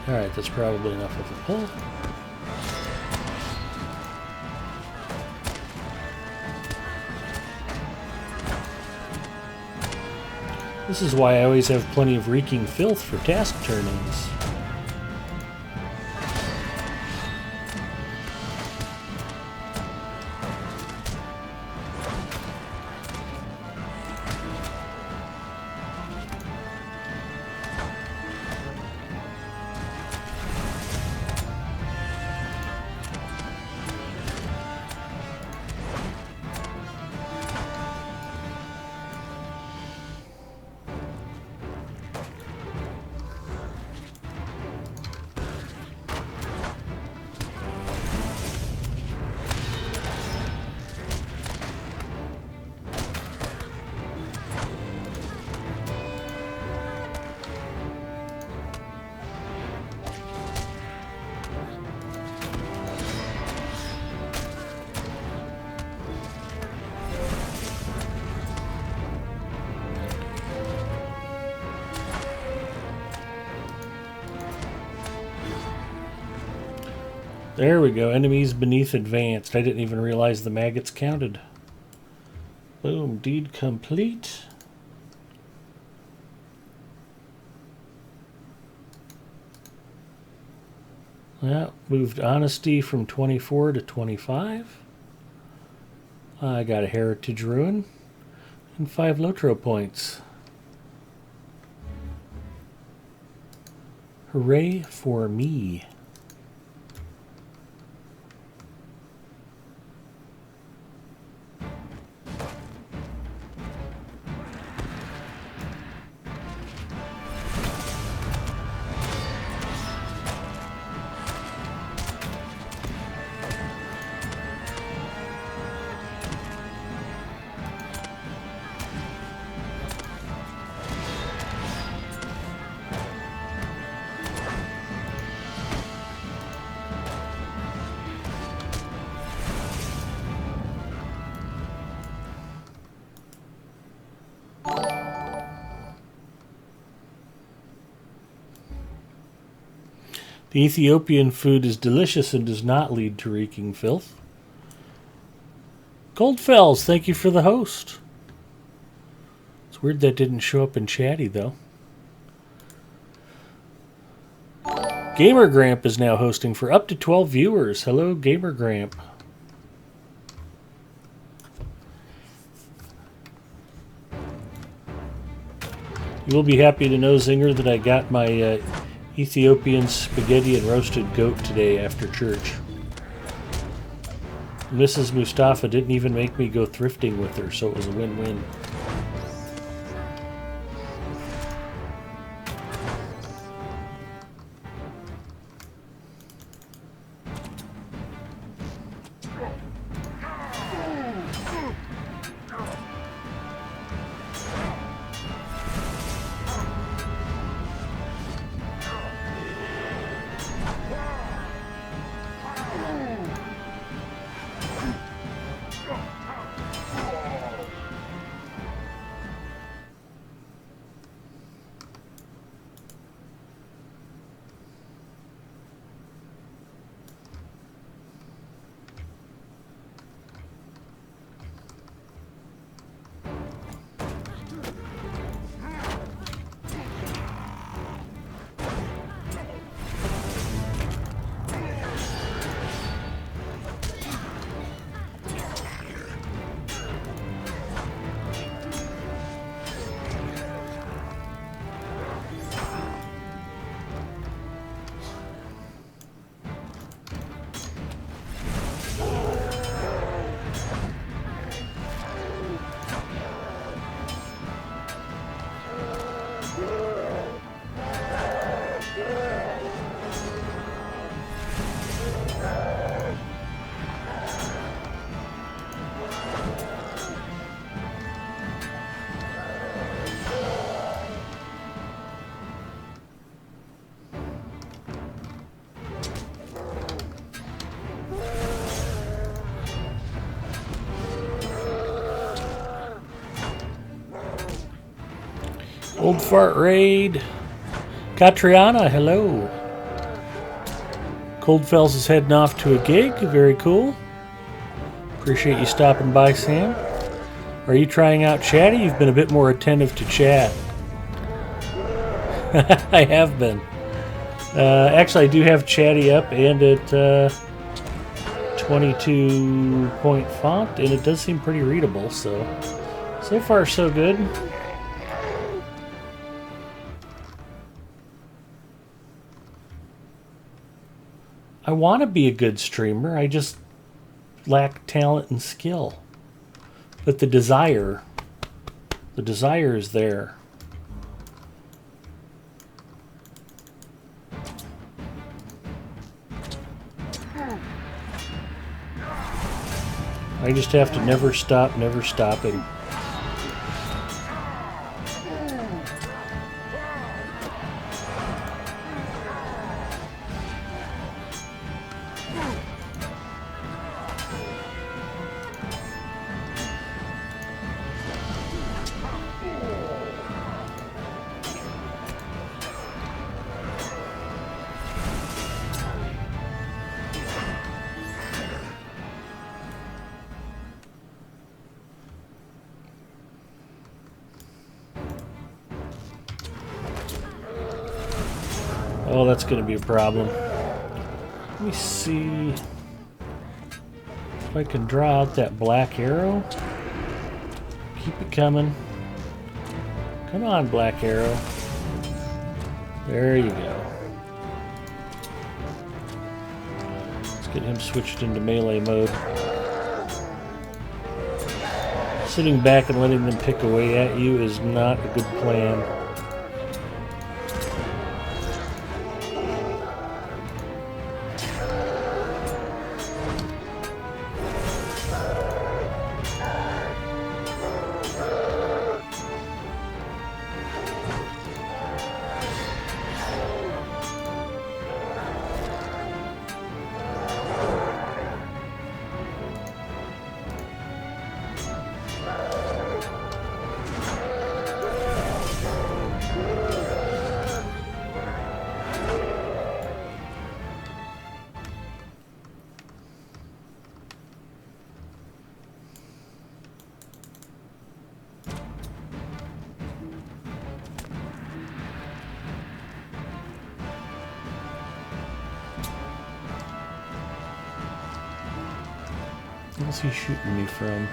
Alright, that's probably enough of a pull. This is why I always have plenty of reeking filth for task turn-ins. There we go. Enemies beneath advanced. I didn't even realize the maggots counted. Boom. Deed complete. Yeah, moved honesty from 24 to 25. I got a heritage ruin and 5 Lotro points. Hooray for me. The Ethiopian food is delicious and does not lead to reeking filth. Goldfells, thank you for the host. It's weird that didn't show up in chatty, though. Gamer Gramp is now hosting for up to 12 viewers. Hello, Gamer Gramp. You will be happy to know, Zinger, that I got my Ethiopian spaghetti and roasted goat today after church. Mrs. Mustafa didn't even make me go thrifting with her, so it was a win-win. Old Fart Raid. Katriana, hello. Coldfells is heading off to a gig. Very cool. Appreciate you stopping by, Sam. Are you trying out Chatty? You've been a bit more attentive to chat. I have been. Actually, I do have Chatty up and at 22 point font, and it does seem pretty readable, so far so good. I want to be a good streamer, I just lack talent and skill. But the desire is there. I just have to never stopping. Oh, that's going to be a problem. Let me see if I can draw out that black arrow. Keep it coming. Come on, black arrow. There you go. Let's get him switched into melee mode. Sitting back and letting them pick away at you is not a good plan. Where's he shooting me from?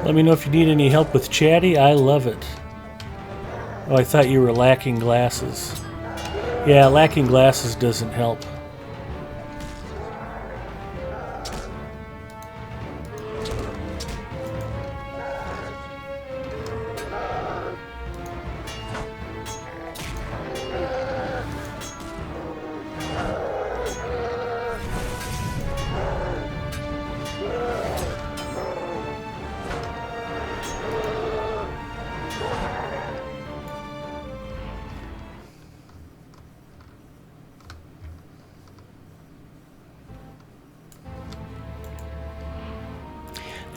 Let me know if you need any help with chatty. I love it. Oh, I thought you were lacking glasses. Yeah, lacking glasses doesn't help.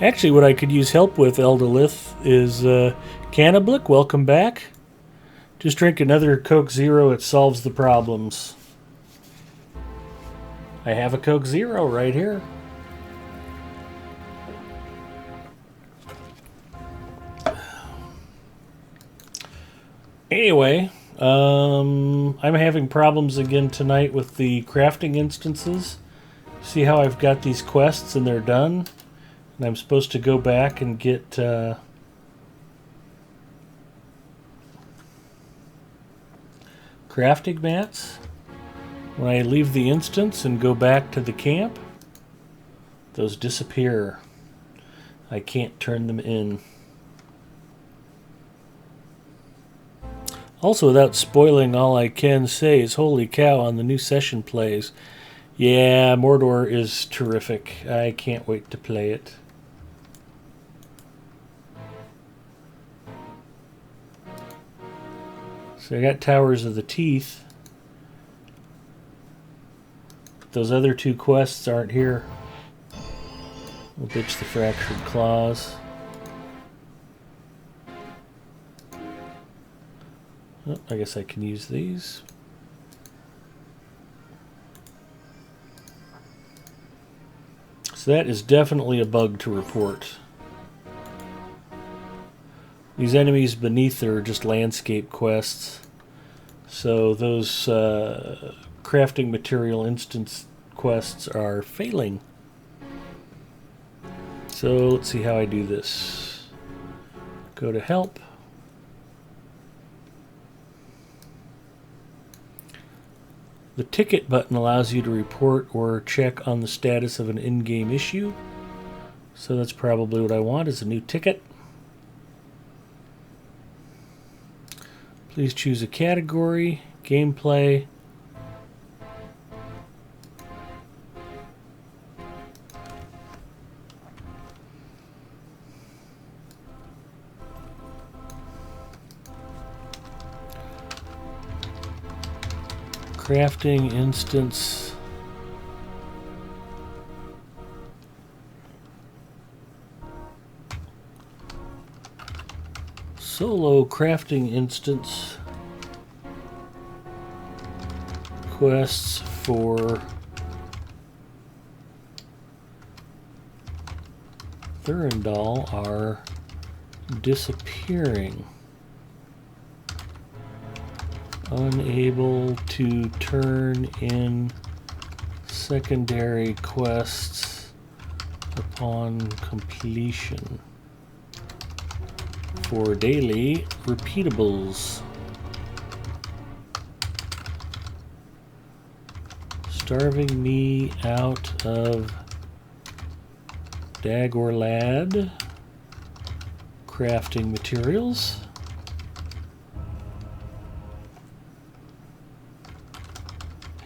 Actually, what I could use help with, Eldalith, is Cannablik. Welcome back. Just drink another Coke Zero. It solves the problems. I have a Coke Zero right here. Anyway, I'm having problems again tonight with the crafting instances. See how I've got these quests and they're done? And I'm supposed to go back and get crafting mats. When I leave the instance and go back to the camp, those disappear. I can't turn them in. Also, without spoiling, all I can say is holy cow on the new session plays. Yeah, Mordor is terrific. I can't wait to play it. So I got Towers of the Teeth. Those other two quests aren't here. We'll ditch the Fractured Claws. Oh, I guess I can use these. So that is definitely a bug to report. These enemies beneath are just landscape quests. So those crafting material instance quests are failing. So let's see how I do this. Go to help. The ticket button allows you to report or check on the status of an in-game issue. So that's probably what I want, is a new ticket. Please choose a category, gameplay. Crafting instance. Solo crafting instance. Quests for Thurendal are disappearing. Unable to turn in secondary quests upon completion for daily repeatables. Starving me out of Dagorlad crafting materials.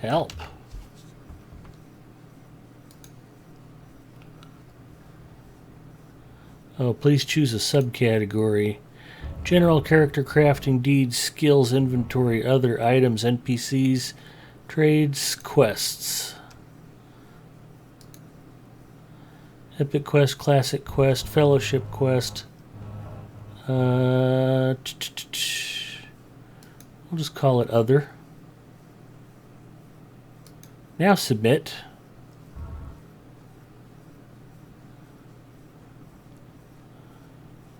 Help. Oh, please choose a subcategory. General character crafting, deeds, skills, inventory, other items, NPCs, trades, quests. Epic quest, classic quest, fellowship quest. We'll just call it other. Now submit.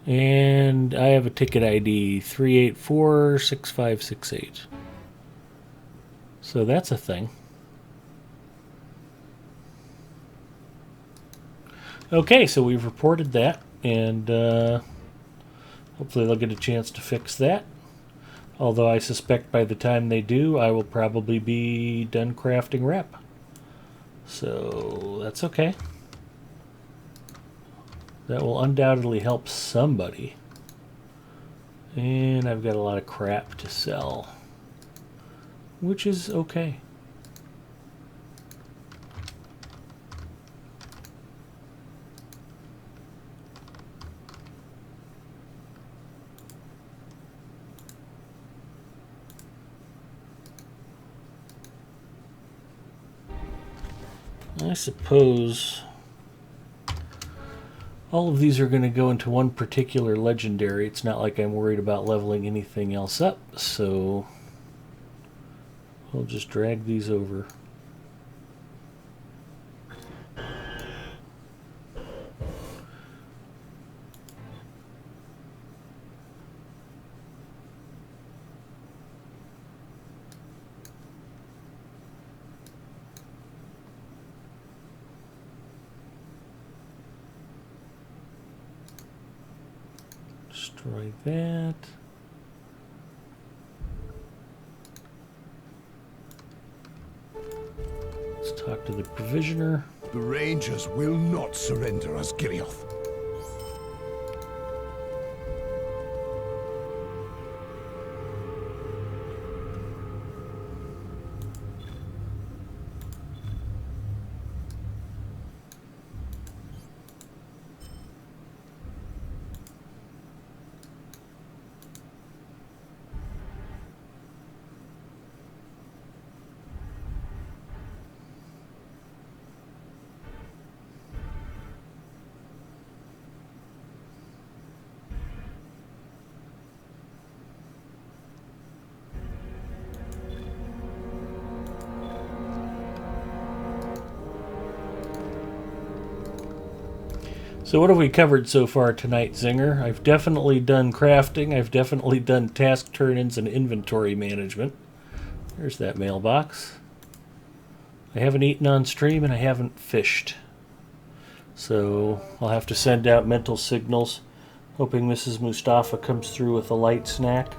And I have a ticket ID 3846568. So that's a thing. Okay, so we've reported that, and hopefully they'll get a chance to fix that. Although I suspect by the time they do, I will probably be done crafting rep. So that's okay. That will undoubtedly help somebody. And I've got a lot of crap to sell, which is okay. I suppose all of these are going to go into one particular legendary. It's not like I'm worried about leveling anything else up, so we'll just drag these over. Destroy that. Let's talk to the provisioner. The Rangers will not surrender us, Girioth. So what have we covered so far tonight, Zinger? I've definitely done crafting. I've definitely done task turn-ins and inventory management. There's that mailbox. I haven't eaten on stream and I haven't fished. So I'll have to send out mental signals, hoping Mrs. Mustafa comes through with a light snack.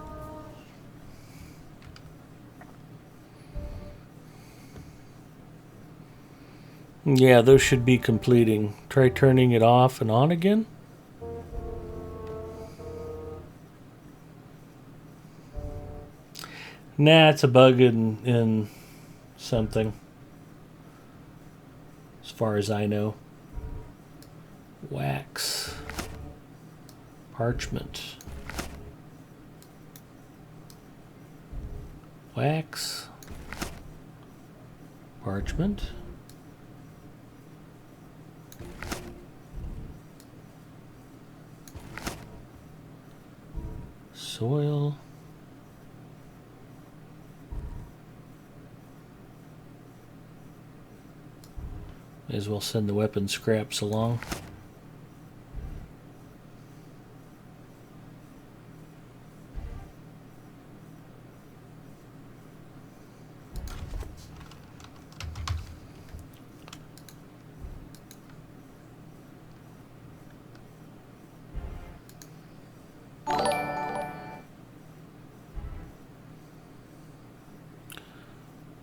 Yeah, those should be completing. Try turning it off and on again. Nah, it's a bug in something. As far as I know. Wax. Parchment. Wax. Parchment. Soil. May as well send the weapon scraps along.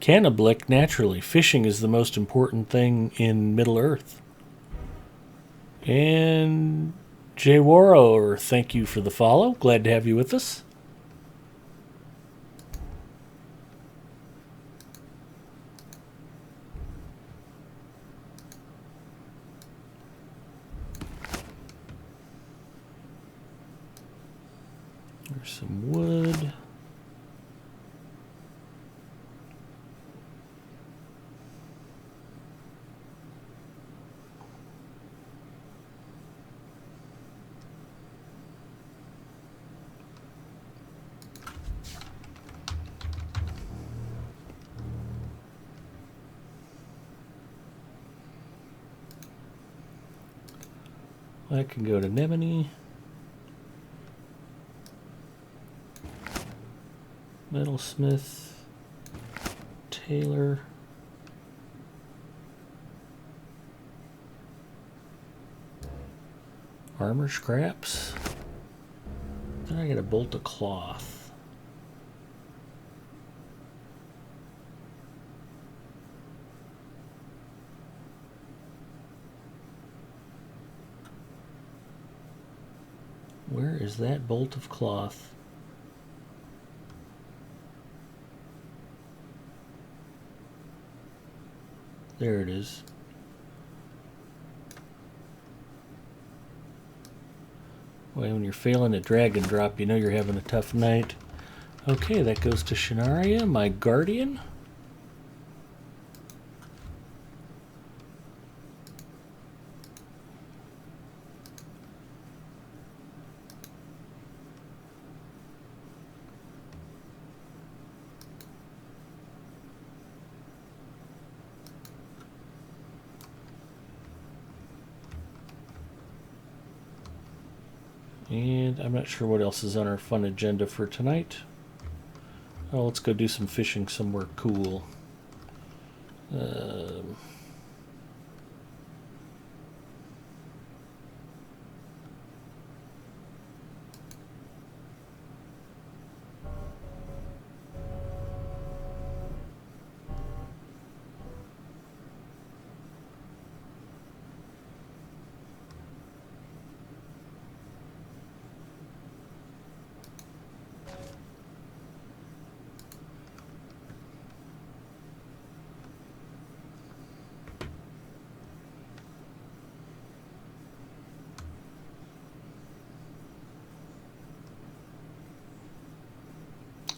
Cannablick, naturally. Fishing is the most important thing in Middle-earth. And Jwaro, thank you for the follow. Glad to have you with us. There's some wood. I can go to Nemini. Metalsmith. Taylor. Armor scraps. Then I get a bolt of cloth. Where is that bolt of cloth? There it is. Well, when you're failing at drag and drop, you know you're having a tough night. Okay, that goes to Shanaria, my guardian. And I'm not sure what else is on our fun agenda for tonight. Oh, let's go do some fishing somewhere cool.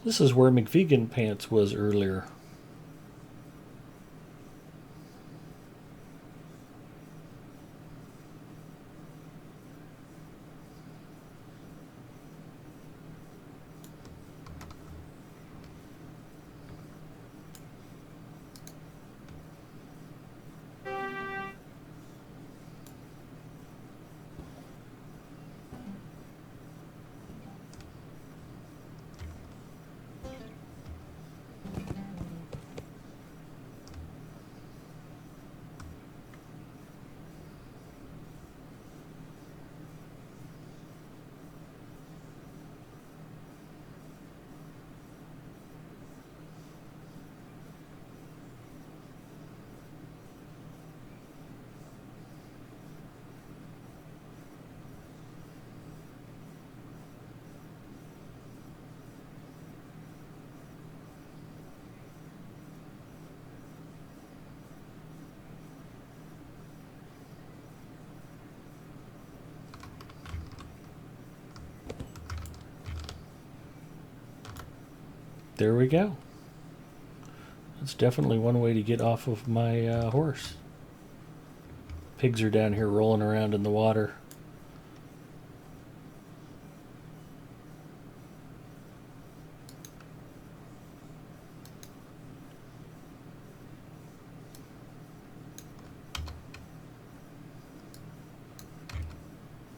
This is where McVegan Pants was earlier. There we go. That's definitely one way to get off of my horse. Pigs are down here rolling around in the water.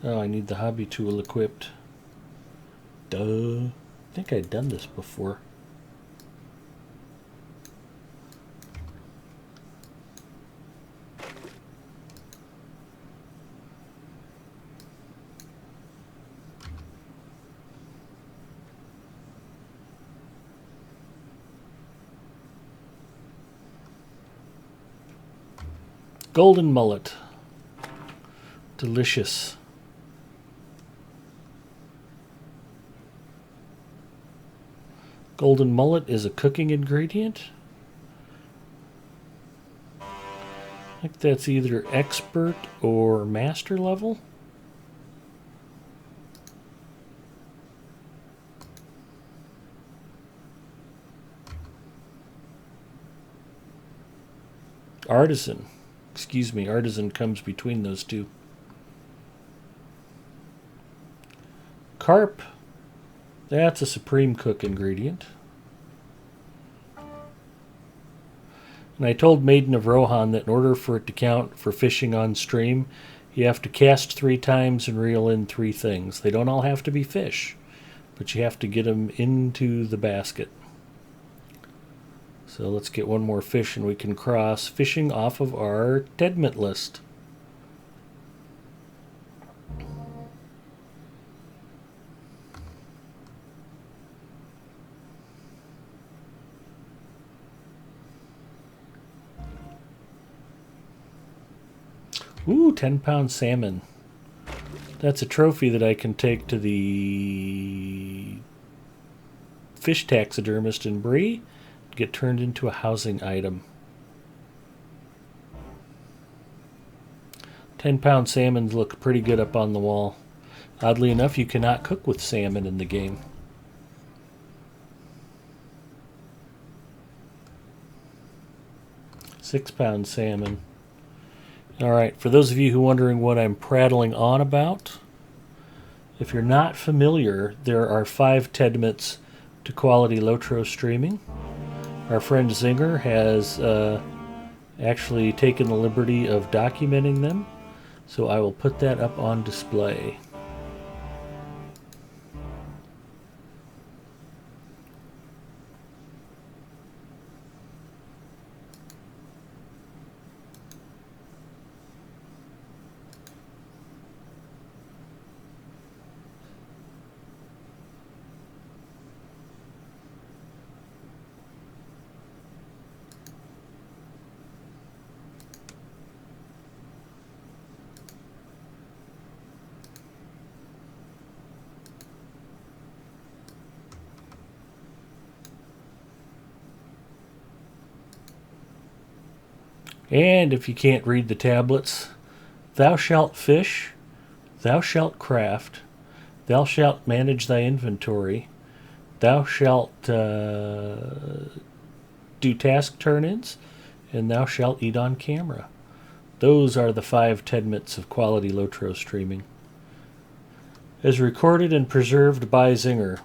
Oh, I need the hobby tool equipped. Duh. I think I'd done this before. Golden mullet. Delicious. Golden mullet is a cooking ingredient. I think that's either expert or master level. artisan. Excuse me, artisan comes between those two. Carp. That's a Supreme Cook ingredient. And I told Maiden of Rohan that in order for it to count for fishing on stream, you have to cast 3 times and reel in 3 things. They don't all have to be fish, but you have to get them into the basket. So let's get one more fish and we can cross fishing off of our Tedmet list. Ooh, 10-pound salmon. That's a trophy that I can take to the fish taxidermist in Bree, get turned into a housing item. 10-pound salmons look pretty good up on the wall. Oddly enough, you cannot cook with salmon in the game. £6 salmon. Alright, for those of you who are wondering what I'm prattling on about, if you're not familiar, there are 5 Tedmets to quality Lotro streaming. Our friend Zinger has actually taken the liberty of documenting them, so I will put that up on display. And if you can't read the tablets, thou shalt fish, thou shalt craft, thou shalt manage thy inventory, thou shalt do task turn-ins, and thou shalt eat on camera. Those are the 5 Tedmets of quality Lotro streaming. As recorded and preserved by Zinger.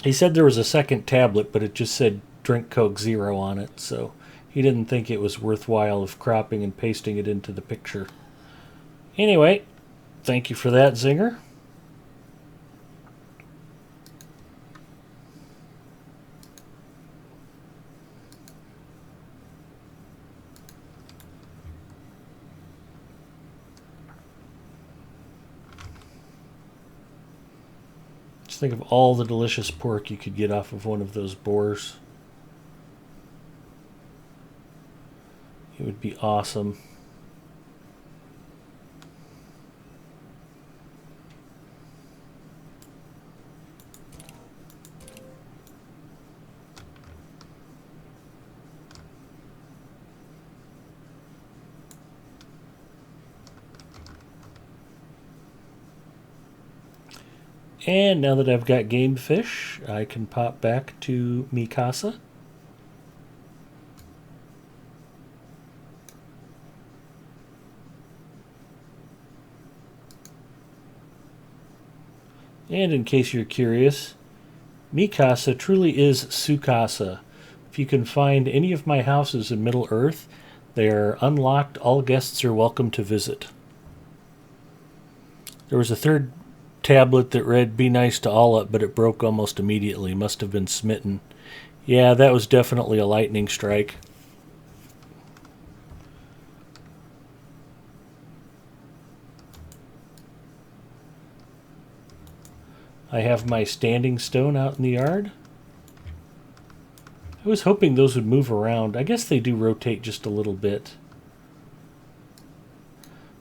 He said there was a second tablet, but it just said Drink Coke Zero on it, so he didn't think it was worthwhile of cropping and pasting it into the picture. Anyway, thank you for that, Zinger. Just think of all the delicious pork you could get off of one of those boars. It would be awesome. And now that I've got game fish, I can pop back to Mikasa. And in case you're curious, Mikasa truly is Sukasa. If you can find any of my houses in Middle Earth, they are unlocked. All guests are welcome to visit. There was a third tablet that read, "Be nice to all up," but it broke almost immediately. Must have been smitten. Yeah, that was definitely a lightning strike. I have my standing stone out in the yard. I was hoping those would move around. I guess they do rotate just a little bit.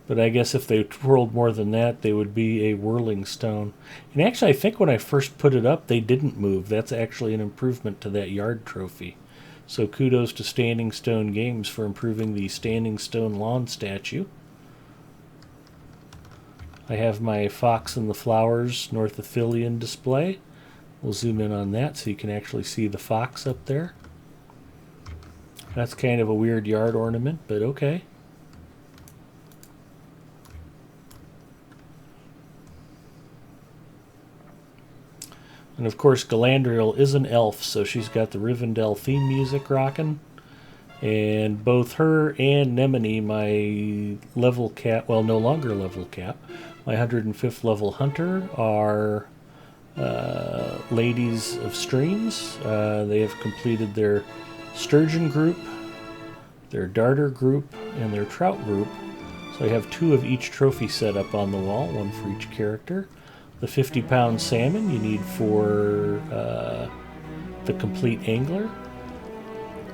But I guess if they twirled more than that, they would be a whirling stone. And actually, I think when I first put it up, they didn't move. That's actually an improvement to that yard trophy. So kudos to Standing Stone Games for improving the Standing Stone lawn statue. I have my Fox and the Flowers North Athelian display. We'll zoom in on that so you can actually see the fox up there. That's kind of a weird yard ornament, but okay. And of course, Galadriel is an elf, so she's got the Rivendell theme music rocking. And both her and Nemini, my level cap, well, no longer level cap, my 105th level hunter, are ladies of streams. They have completed their sturgeon group, their darter group, and their trout group. So I have 2 of each trophy set up on the wall, 1 for each character. The 50-pound salmon you need for the complete angler.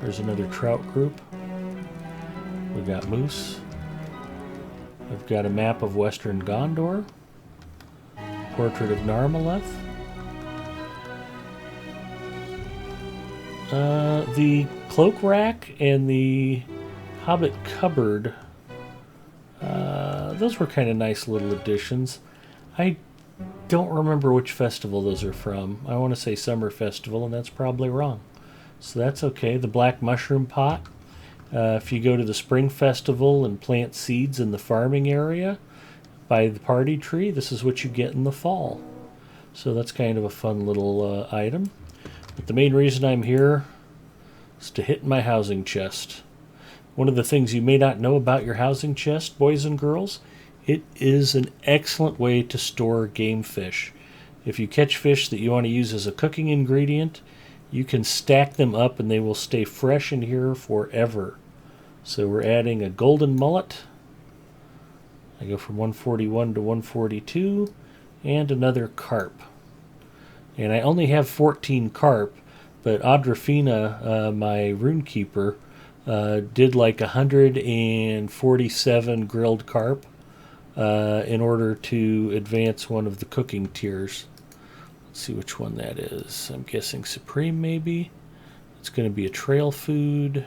There's another trout group. We've got moose. I've got a map of Western Gondor. Portrait of Narmaleth. The cloak rack and the Hobbit cupboard, those were kind of nice little additions. I don't remember which festival those are from. I want to say Summer Festival, and that's probably wrong. So that's okay. The black mushroom pot. If you go to the Spring Festival and plant seeds in the farming area by the party tree, this is what you get in the fall. So that's kind of a fun little item. But the main reason I'm here is to hit my housing chest. One of the things you may not know about your housing chest, boys and girls, it is an excellent way to store game fish. If you catch fish that you want to use as a cooking ingredient, you can stack them up and they will stay fresh in here forever. So we're adding a golden mullet. I go from 141 to 142, and another carp. And I only have 14 carp, but Audrafina, my runekeeper, did like 147 grilled carp in order to advance one of the cooking tiers. Let's see which one that is. I'm guessing Supreme, maybe. It's going to be a trail food.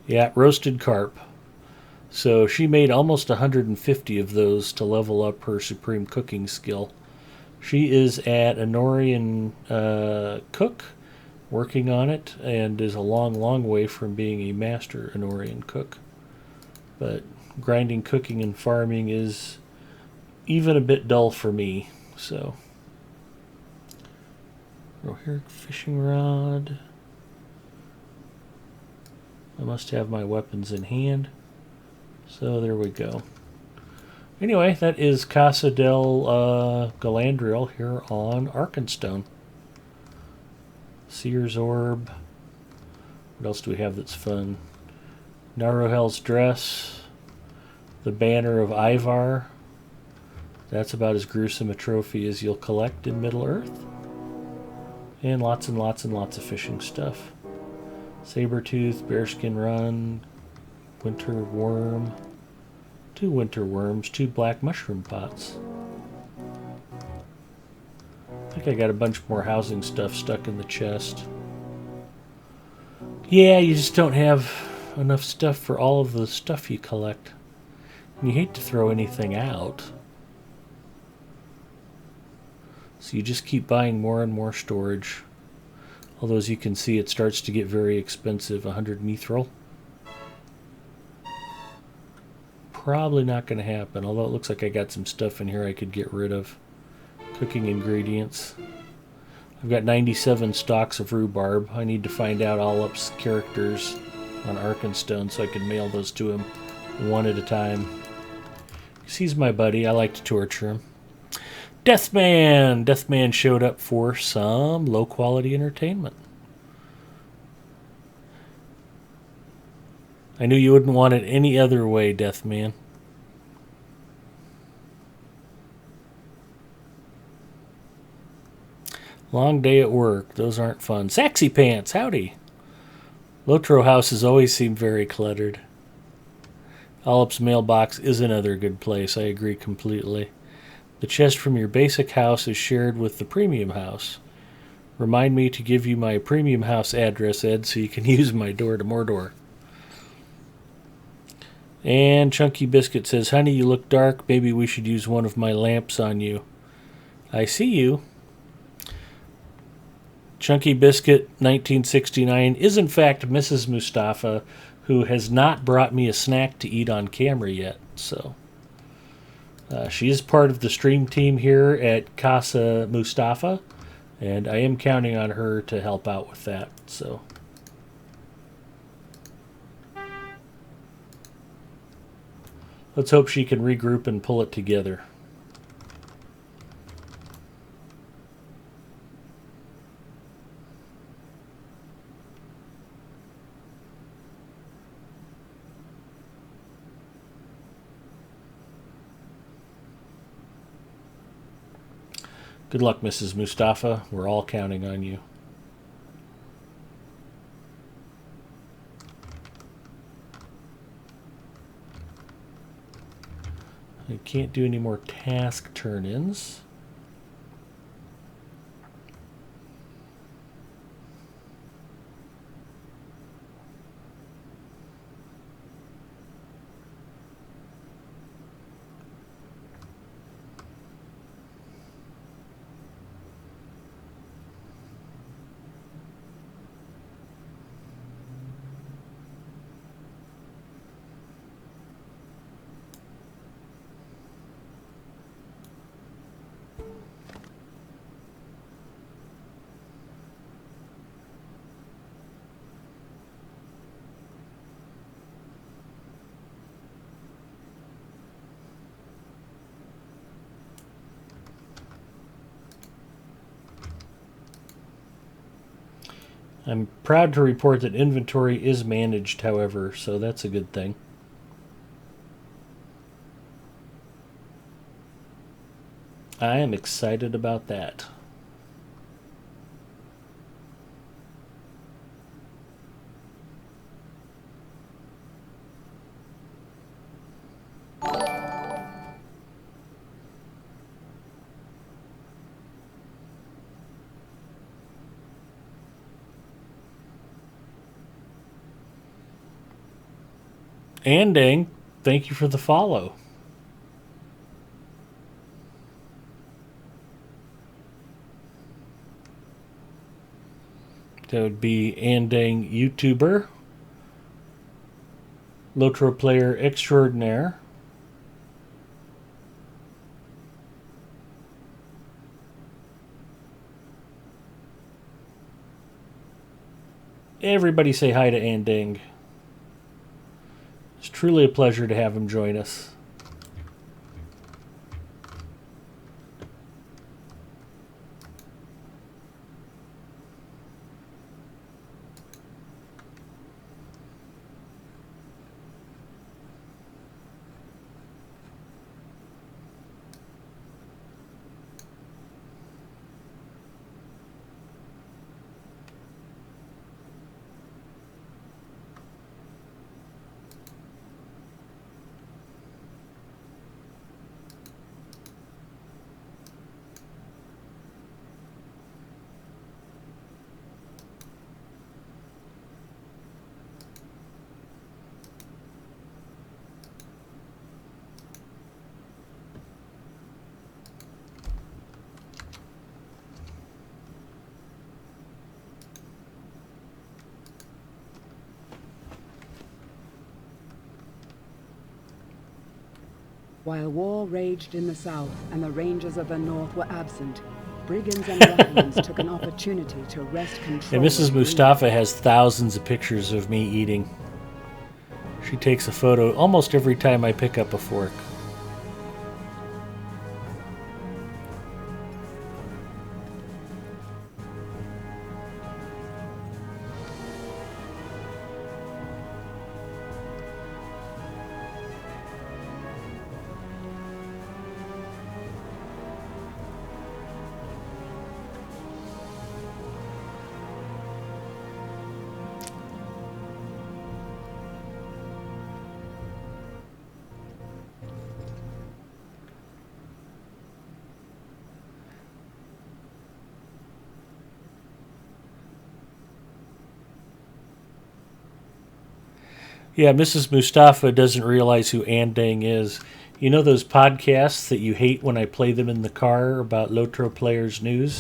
Yeah, roasted carp. So she made almost 150 of those to level up her Supreme cooking skill. She is at Anorian cook, working on it, and is a long, long way from being a master Anorian cook. But grinding, cooking, and farming is even a bit dull for me, so... Rohirric fishing rod. I must have my weapons in hand. So there we go. Anyway, that is Casa del Galadriel here on Arkenstone. Seer's Orb. What else do we have that's fun? Naruhel's Dress. The Banner of Ivar. That's about as gruesome a trophy as you'll collect in Middle-earth. And lots of fishing stuff. Sabertooth, Bearskin Run, Winter Worm, 2 winter worms, 2 black mushroom pots. I think I got a bunch more housing stuff stuck in the chest. Yeah, you just don't have enough stuff for all of the stuff you collect. And you hate to throw anything out. So you just keep buying more and more storage. Although, as you can see, it starts to get very expensive. 100 mithril. Probably not going to happen, although it looks like I got some stuff in here I could get rid of. Cooking ingredients. I've got 97 stalks of rhubarb. I need to find out Olip's characters on Arkenstone so I can mail those to him one at a time. Because he's my buddy. I like to torture him. Deathman! Deathman showed up for some low-quality entertainment. I knew you wouldn't want it any other way, Deathman. Long day at work. Those aren't fun. Saxy Pants, howdy. Lotro House has always seemed very cluttered. Olip's mailbox is another good place. I agree completely. The chest from your basic house is shared with the premium house. Remind me to give you my premium house address, Ed, so you can use my door to Mordor. And Chunky Biscuit says, honey, you look dark. Maybe we should use one of my lamps on you. I see you. Chunky Biscuit 1969 is in fact Mrs. Mustafa, who has not brought me a snack to eat on camera yet. So she is part of the stream team here at Casa Mustafa, and I am counting on her to help out with that. So let's hope she can regroup and pull it together. Good luck, Mrs. Mustafa. We're all counting on you. I can't do any more task turn-ins. I'm proud to report that inventory is managed, however, so that's a good thing. I am excited about that. Andang, thank you for the follow. That would be Andang YouTuber, Lotro Player Extraordinaire, everybody say hi to Andang. It's truly a pleasure to have him join us. While war raged in the south and the rangers of the north were absent, brigands and ruffians took an opportunity to wrest control. And Mrs. of Mustafa has thousands of pictures of me eating. She takes a photo almost every time I pick up a fork. Yeah, Mrs. Mustafa doesn't realize who Andang is. You know those podcasts that you hate when I play them in the car about Lotro Players news?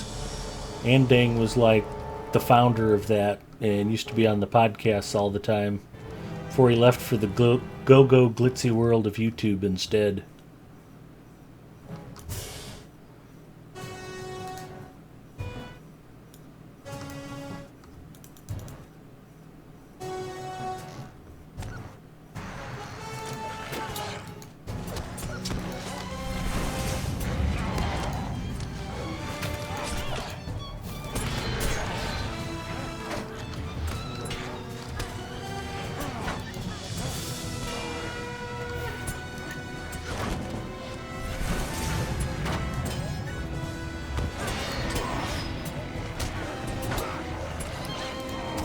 Andang was like the founder of that and used to be on the podcasts all the time before he left for the go-go glitzy world of YouTube instead.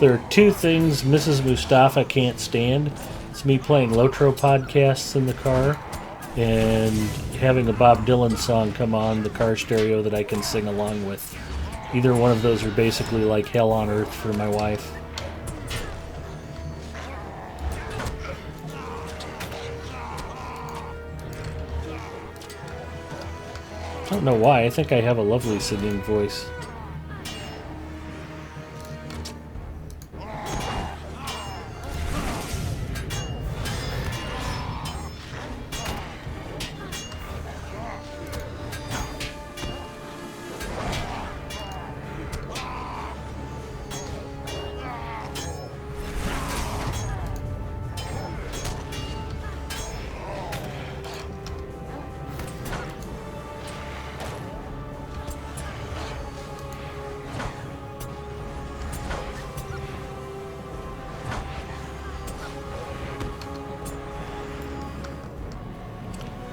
There are two things Mrs. Mustafa can't stand. It's me playing Lotro podcasts in the car and having a Bob Dylan song come on the car stereo that I can sing along with. Either one of those are basically like hell on earth for my wife. I don't know why. I think I have a lovely singing voice.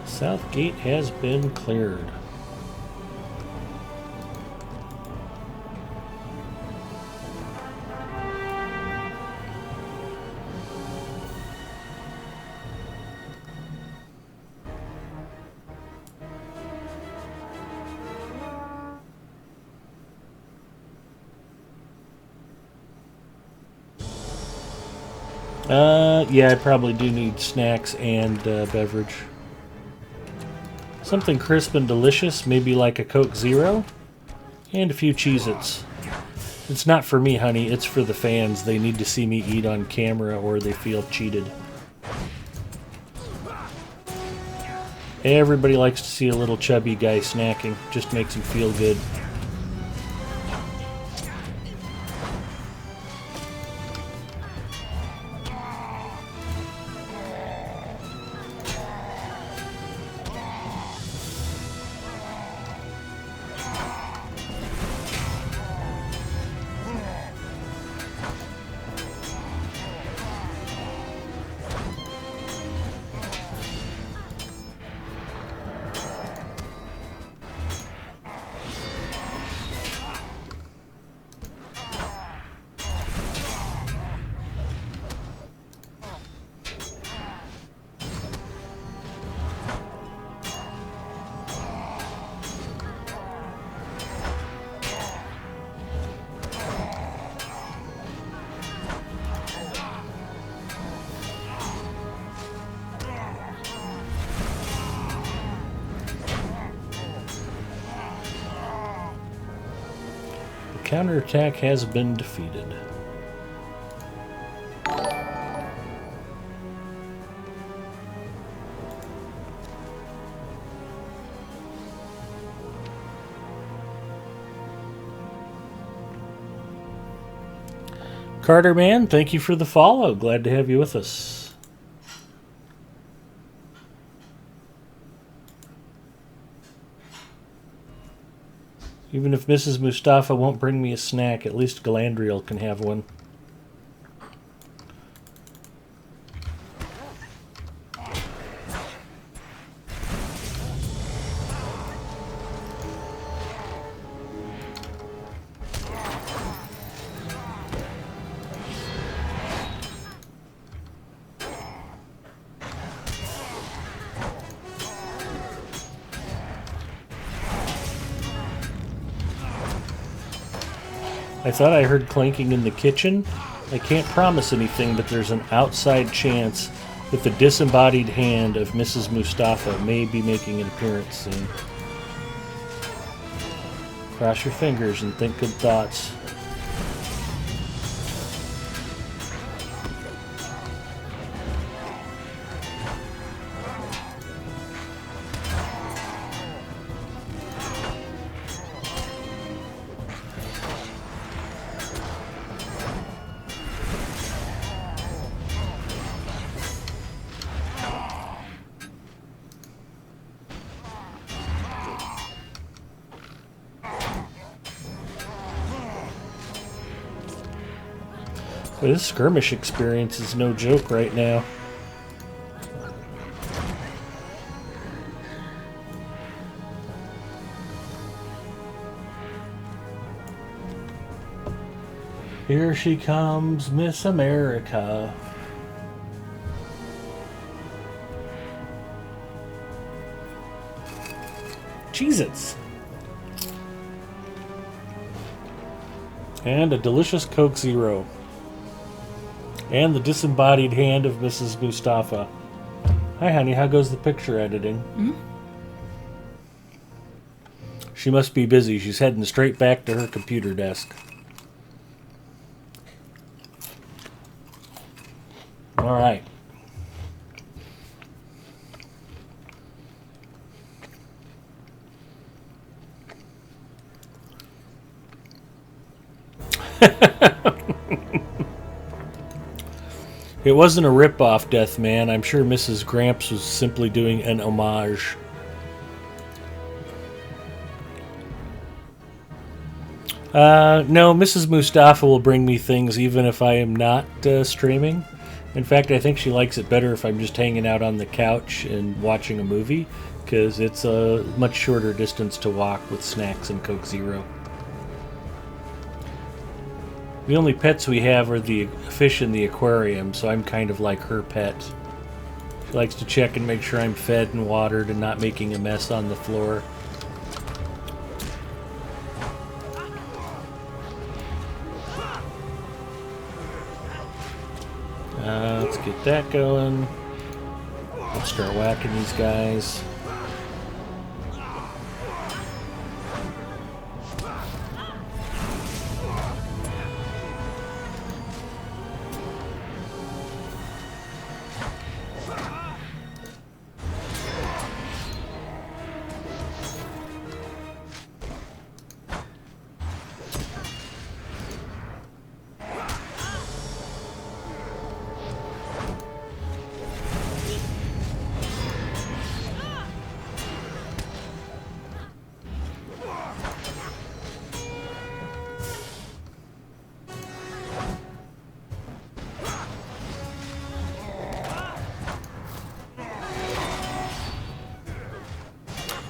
South gate has been cleared. Yeah, I probably do need snacks and beverage. Something crisp and delicious, maybe like a Coke Zero, and a few Cheez-Its. It's not for me, honey, it's for the fans. They need to see me eat on camera or they feel cheated. Everybody likes to see a little chubby guy snacking. Just makes him feel good. Counterattack has been defeated. Carter Man, thank you for the follow. Glad to have you with us. Even if Mrs. Mustafa won't bring me a snack, at least Galandriel can have one. I thought I heard clanking in the kitchen. I can't promise anything, but there's an outside chance that the disembodied hand of Mrs. Mustafa may be making an appearance soon. Cross your fingers and think good thoughts. But this skirmish experience is no joke right now. Here she comes, Miss America. Cheez-Its. And a delicious Coke Zero. And the disembodied hand of Mrs. Mustafa. Hi, honey. How goes the picture editing? Hmm? She must be busy. She's heading straight back to her computer desk. All right. It wasn't a rip-off, Deathman. I'm sure Mrs. Gramps was simply doing an homage. No, Mrs. Mustafa will bring me things even if I am not streaming. In fact, I think she likes it better if I'm just hanging out on the couch and watching a movie, because it's a much shorter distance to walk with snacks and Coke Zero. The only pets we have are the fish in the aquarium, so I'm kind of like her pet. She likes to check and make sure I'm fed and watered and not making a mess on the floor. Let's get that going. Let's start whacking these guys.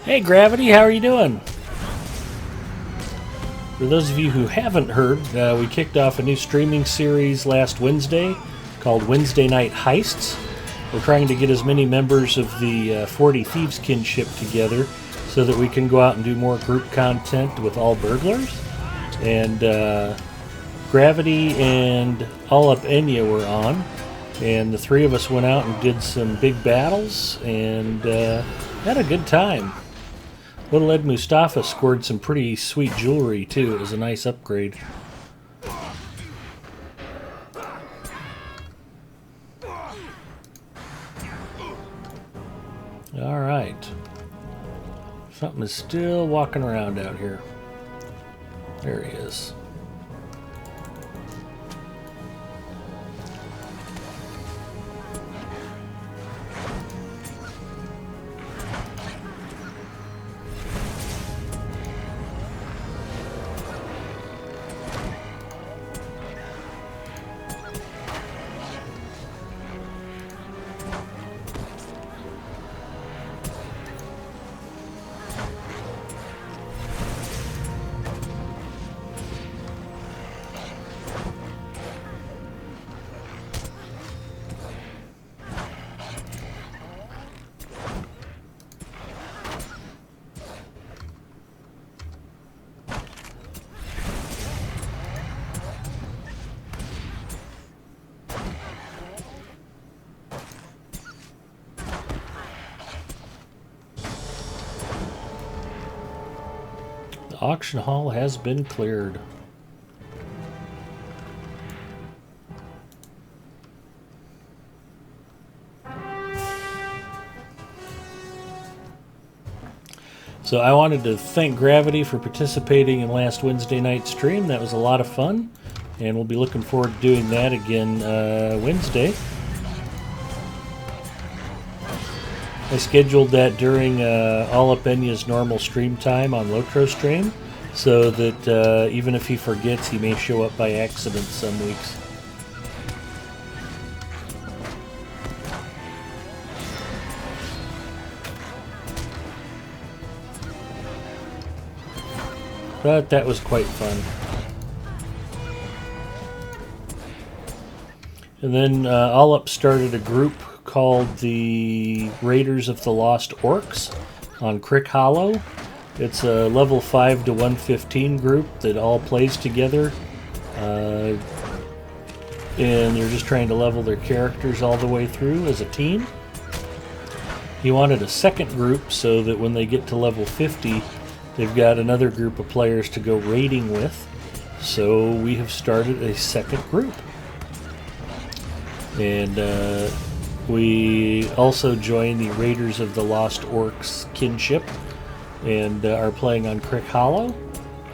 Hey Gravity, how are you doing? For those of you who haven't heard, we kicked off a new streaming series last Wednesday called Wednesday Night Heists. We're trying to get as many members of the 40 Thieves Kinship together so that we can go out and do more group content with all burglars. And Gravity and All Up Enya were on, and the three of us went out and did some big battles and had a good time. Little Ed Mustafa scored some pretty sweet jewelry too. It was a nice upgrade. Alright. Something is still walking around out here. There he is. The auction hall has been cleared. So I wanted to thank Gravity for participating in last Wednesday night's stream. That was a lot of fun, and we'll be looking forward to doing that again Wednesday. I scheduled that during All Up Enya's normal stream time on Lotro Stream, so that even if he forgets, he may show up by accident some weeks. But that was quite fun. And then Allop started a group called the Raiders of the Lost Orcs on Crick Hollow. It's a level 5 to 115 group that all plays together. And they're just trying to level their characters all the way through as a team. He wanted a second group so that when they get to level 50, they've got another group of players to go raiding with. So we have started a second group. And we also joined the Raiders of the Lost Orcs kinship and are playing on Crick Hollow.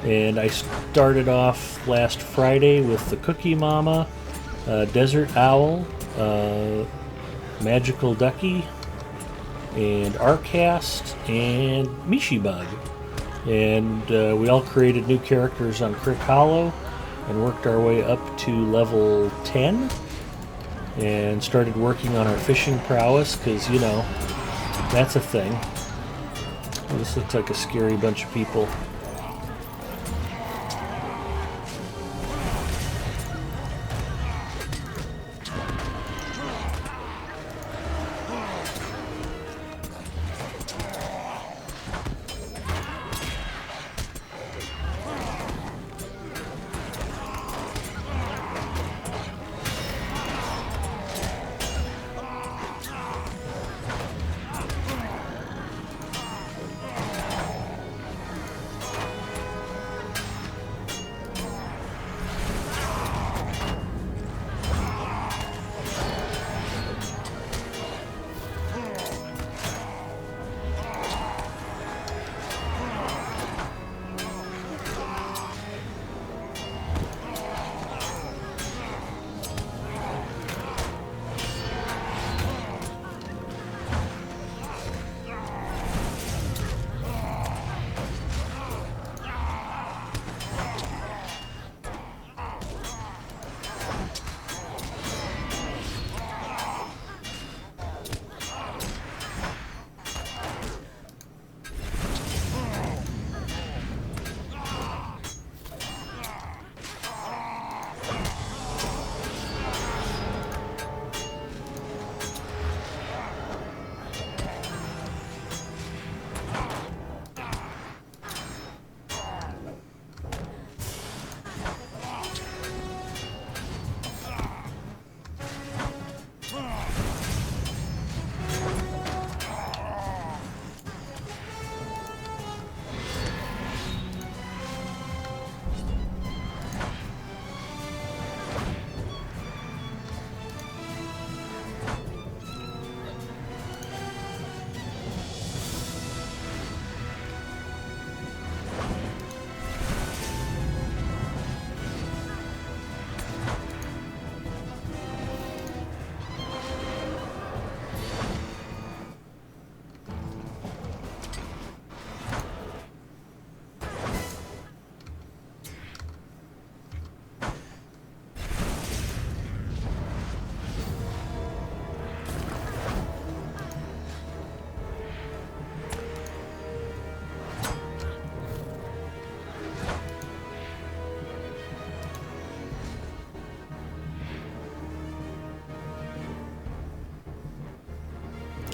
And I started off last Friday with the Cookie Mama, Desert Owl, Magical Ducky, and Arcast, and Mishibug. And we all created new characters on Crick Hollow and worked our way up to level 10 and started working on our fishing prowess because, you know, that's a thing. This looks like a scary bunch of people.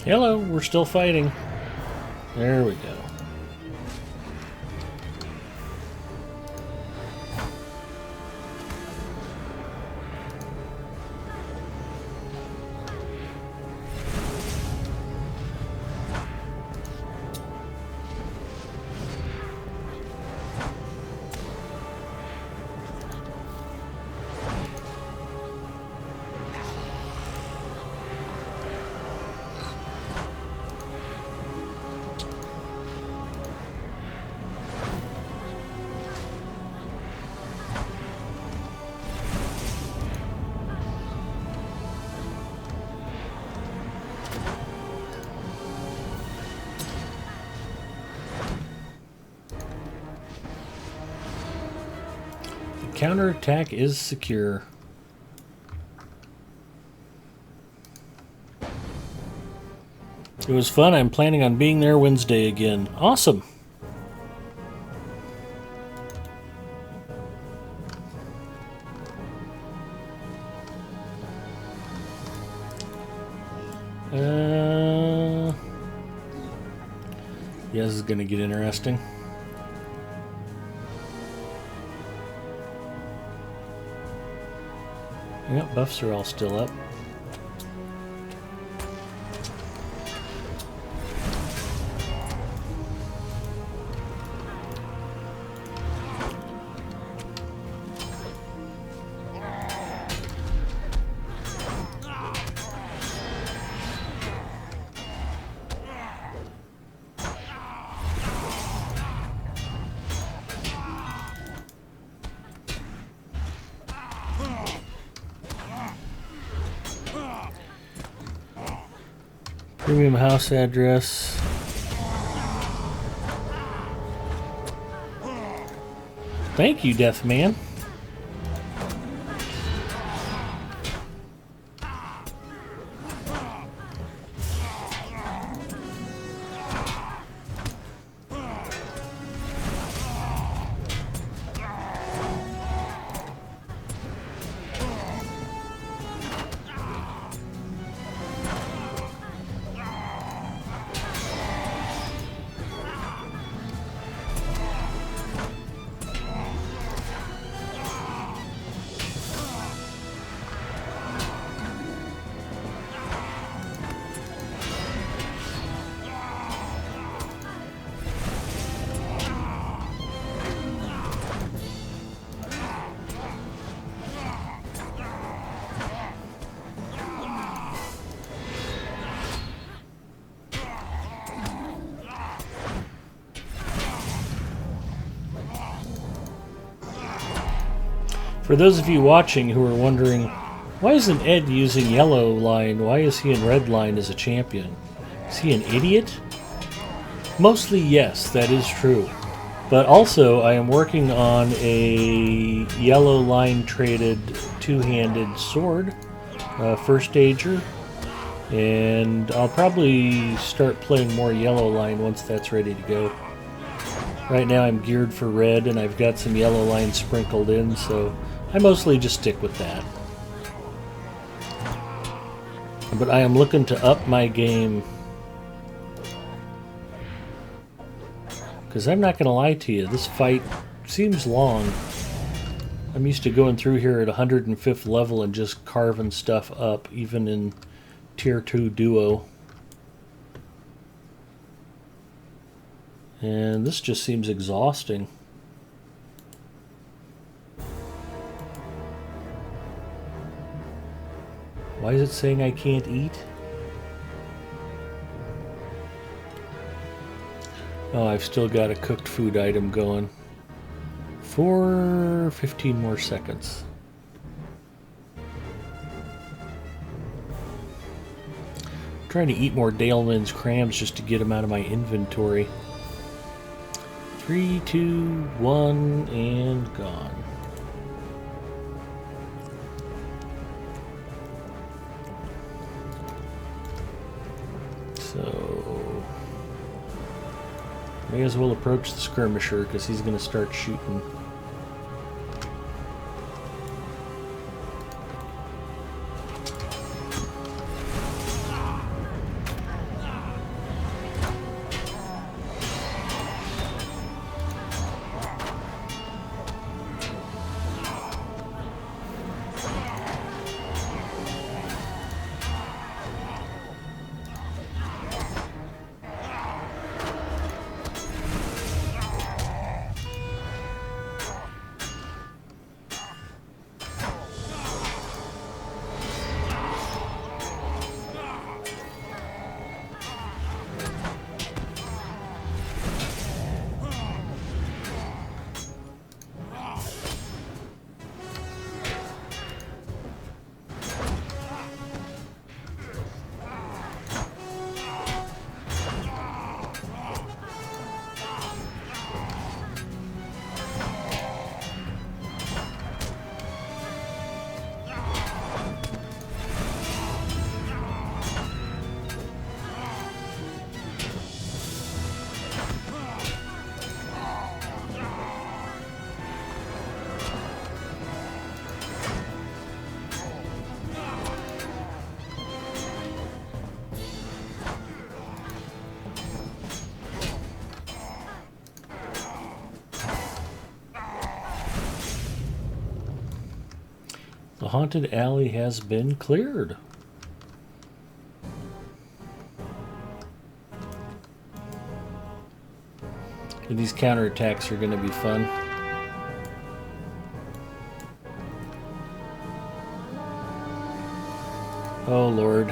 Hello, we're still fighting. There we go. Counterattack is secure. It was fun. I'm planning on being there Wednesday again. Awesome. Yeah, this is going to get interesting. Yep, buffs are all still up. Premium house address. Thank you, Death Man. For those of you watching who are wondering, why isn't Ed using yellow line? Why is he in red line as a champion? Is he an idiot? Mostly yes, that is true. But also, I am working on a yellow line traded two-handed sword, first stager, and I'll probably start playing more yellow line once that's ready to go. Right now I'm geared for red, and I've got some yellow line sprinkled in, so I mostly just stick with that. But I am looking to up my game. Because I'm not going to lie to you, this fight seems long. I'm used to going through here at 105th level and just carving stuff up, even in Tier 2 Duo. And this just seems exhausting. Why is it saying I can't eat? Oh, I've still got a cooked food item going. For 15 more seconds. I'm trying to eat more Daleman's crams just to get them out of my inventory. 3, 2, 1, and gone. So, may as well approach the skirmisher because he's going to start shooting. The haunted alley has been cleared. And these counterattacks are going to be fun. Oh, Lord.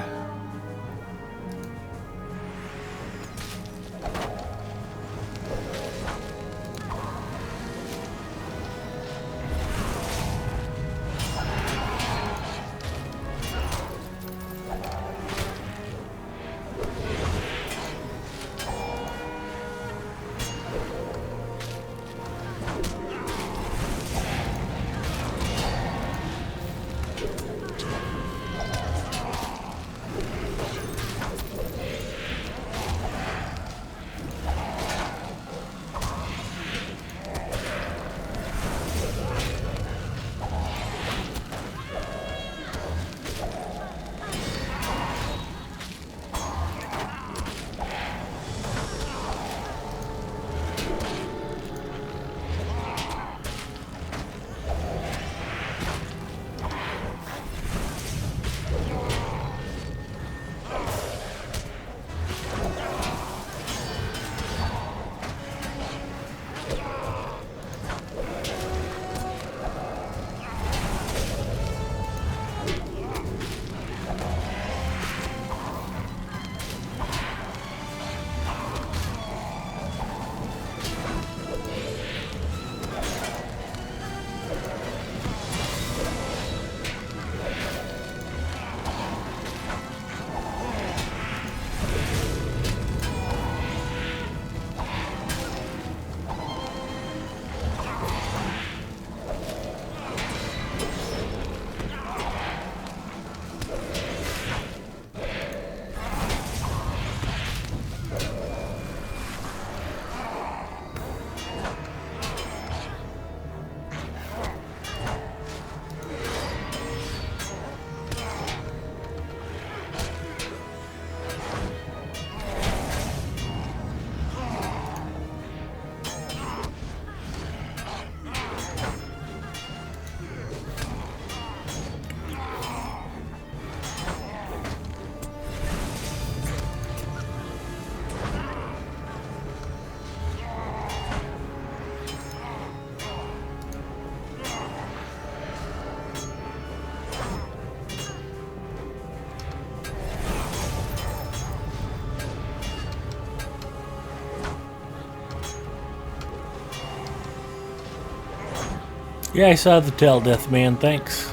Yeah, I saw the tail, Death Man. Thanks.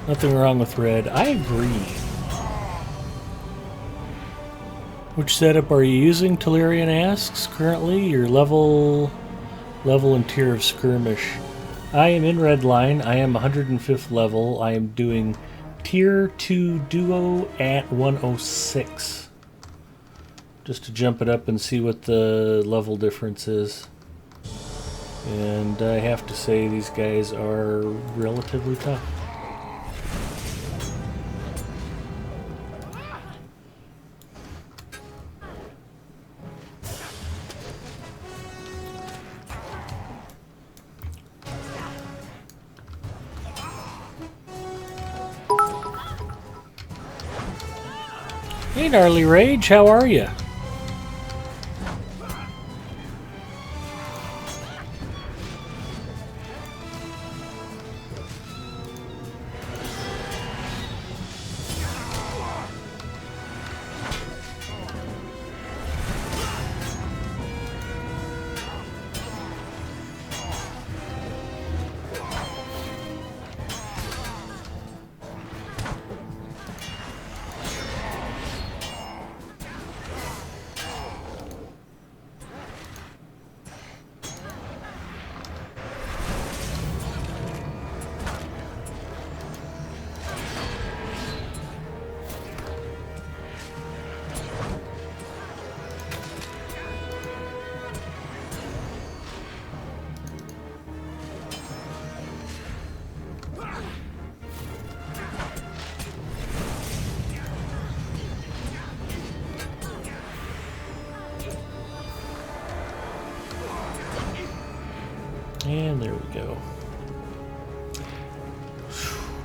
Nothing wrong with red. I agree. Which setup are you using? Telerian asks currently. Your level and tier of skirmish. I am in red line. I am 105th level. I am doing tier 2 duo at 106. Just to jump it up and see what the level difference is. And I have to say these guys are relatively tough. Hey, Gnarly Rage, how are you? And there we go.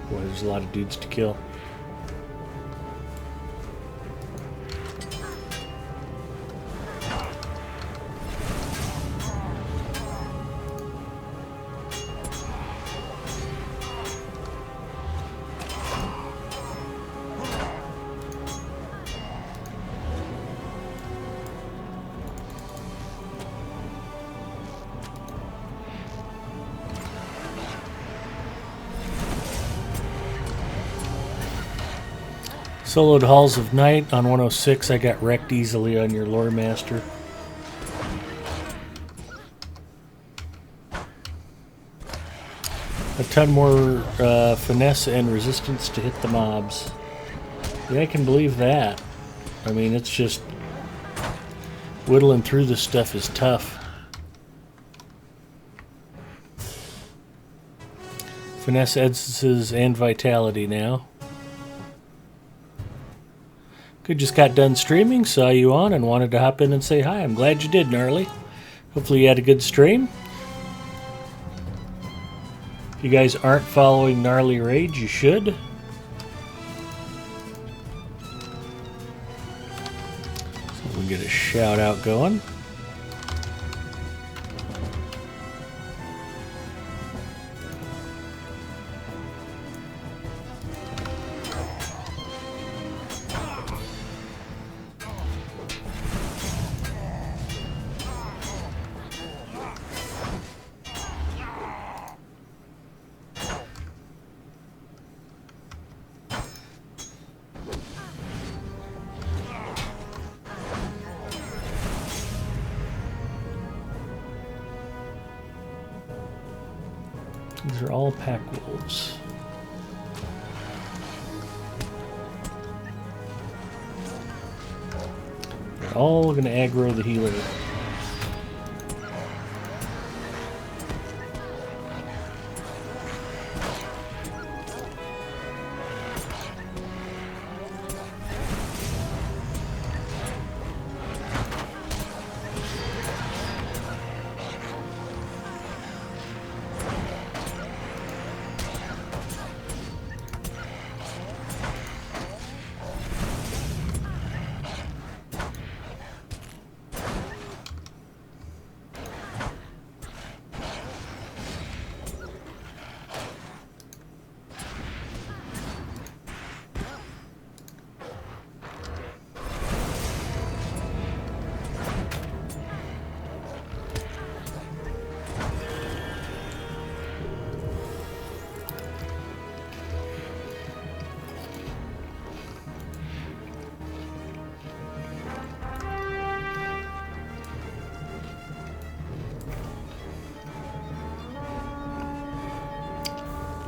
Boy, there's a lot of dudes to kill. Soloed Halls of Night on 106. I got wrecked easily on your Lore Master. A ton more finesse and resistance to hit the mobs. Yeah, I can believe that. I mean, it's just whittling through this stuff is tough. Finesse essences and vitality now. Good, just got done streaming, saw you on, and wanted to hop in and say hi. I'm glad you did, Gnarly. Hopefully you had a good stream. If you guys aren't following Gnarly Rage, you should. So we'll get a shout out going. These are all pack wolves. They're all going to aggro the healer.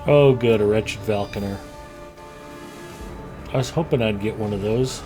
Oh good, a Wretched Falconer. I was hoping I'd get one of those.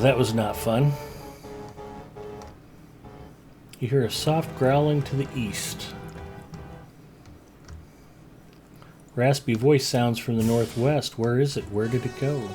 That was not fun. You hear a soft growling to the east. Raspy voice sounds from the northwest. Where is it? Where did it go?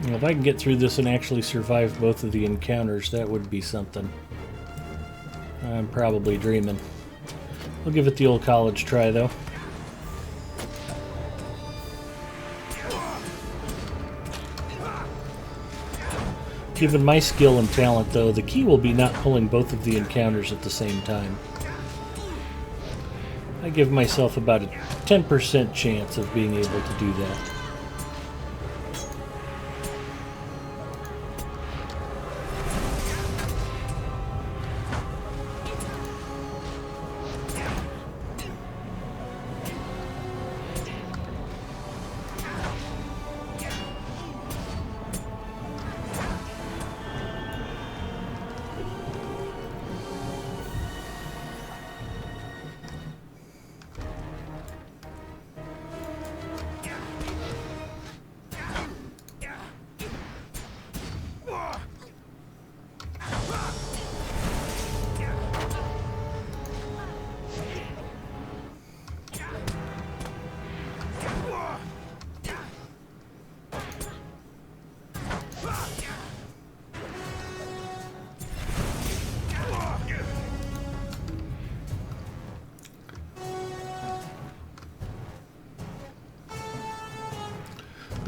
Well, if I can get through this and actually survive both of the encounters, that would be something. I'm probably dreaming. We'll give it the old college try, though. Given my skill and talent, though, the key will be not pulling both of the encounters at the same time. I give myself about a 10% chance of being able to do that.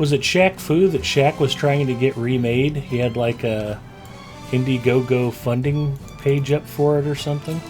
Was it Shaq Fu that Shaq was trying to get remade? He had like a Indiegogo funding page up for it or something?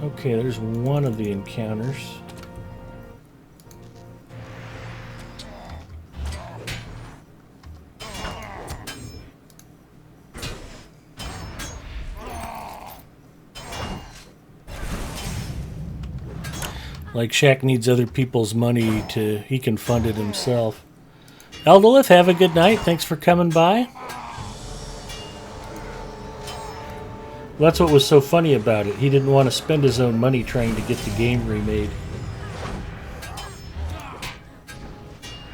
Okay, there's one of the encounters. Like Shaq needs other people's money he can fund it himself. Eldolith, have a good night. Thanks for coming by. Well, that's what was so funny about it. He didn't want to spend his own money trying to get the game remade.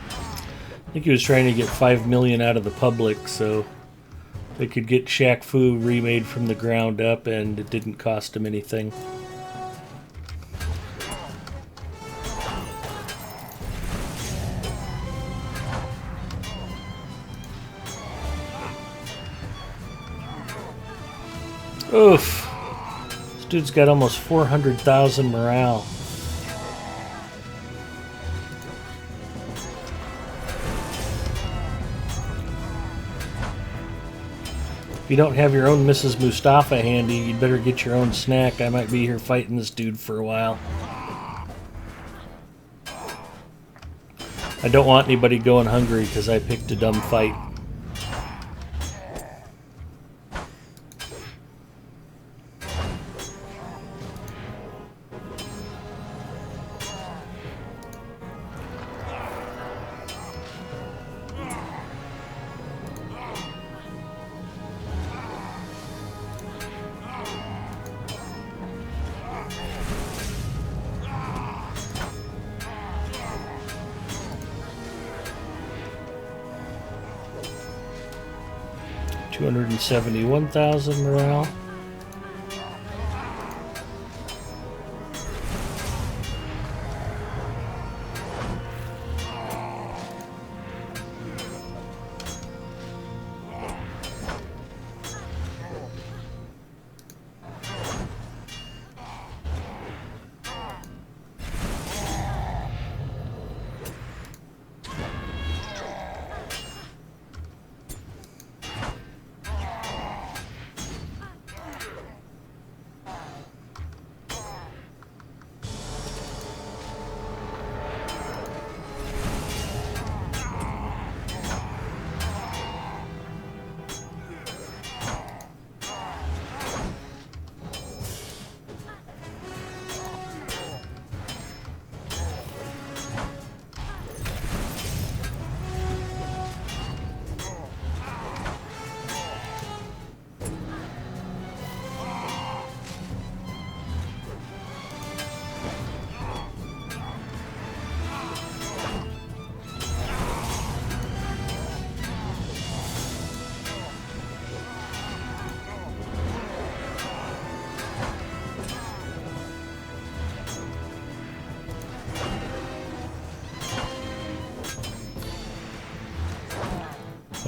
I think he was trying to get $5 million out of the public so they could get Shaq Fu remade from the ground up, and it didn't cost him anything. Oof. This dude's got almost 400,000 morale. If you don't have your own Mrs. Mustafa handy, you'd better get your own snack. I might be here fighting this dude for a while. I don't want anybody going hungry because I picked a dumb fight. $271,000 morale.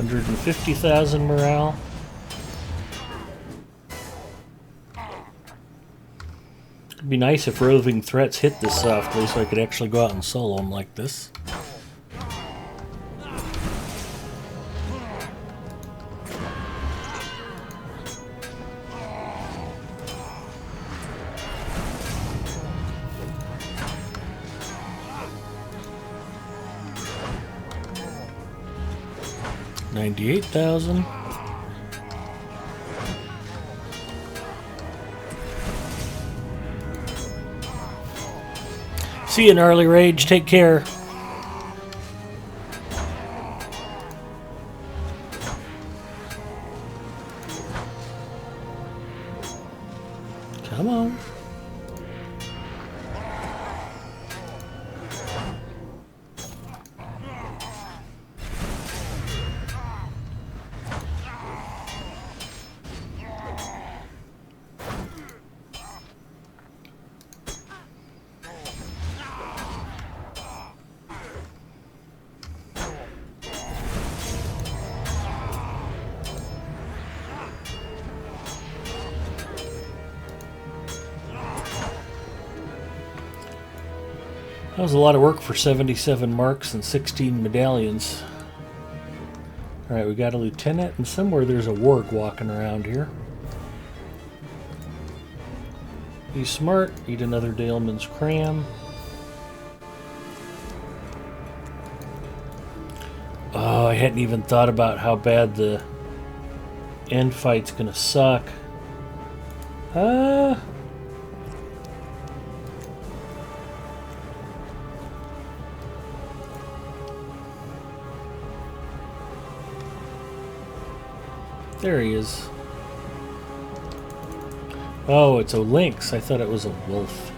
$150,000 morale. It'd be nice if roving threats hit this softly so I could actually go out and solo them like this. $98,000. See you, Gnarly Rage. Take care. Come on. That was a lot of work for 77 marks and 16 medallions. Alright, we got a lieutenant, and somewhere there's a warg walking around here. He's smart. Eat another Daleman's cram. Oh, I hadn't even thought about how bad the end fight's gonna suck. There he is. Oh, it's a lynx. I thought it was a wolf.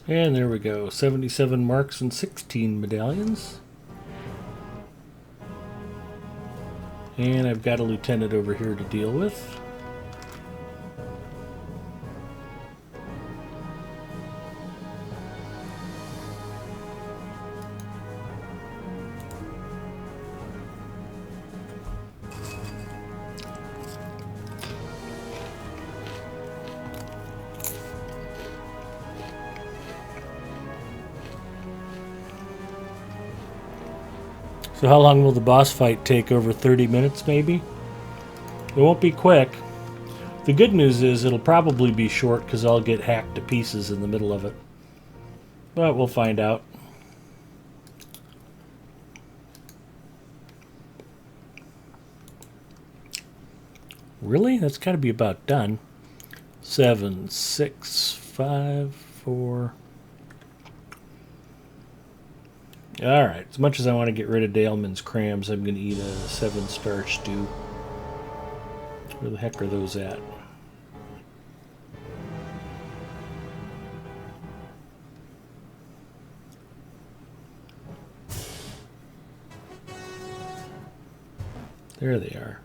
And there we go. 77 marks and 16 medallions. And I've got a lieutenant over here to deal with. So how long will the boss fight take? Over 30 minutes maybe? It won't be quick. The good news is it'll probably be short because I'll get hacked to pieces in the middle of it. But we'll find out. Really? That's got to be about done. 7, 6, 5, 4. Alright, as much as I want to get rid of Daleman's crams, I'm going to eat a 7-star stew. Where the heck are those at? There they are.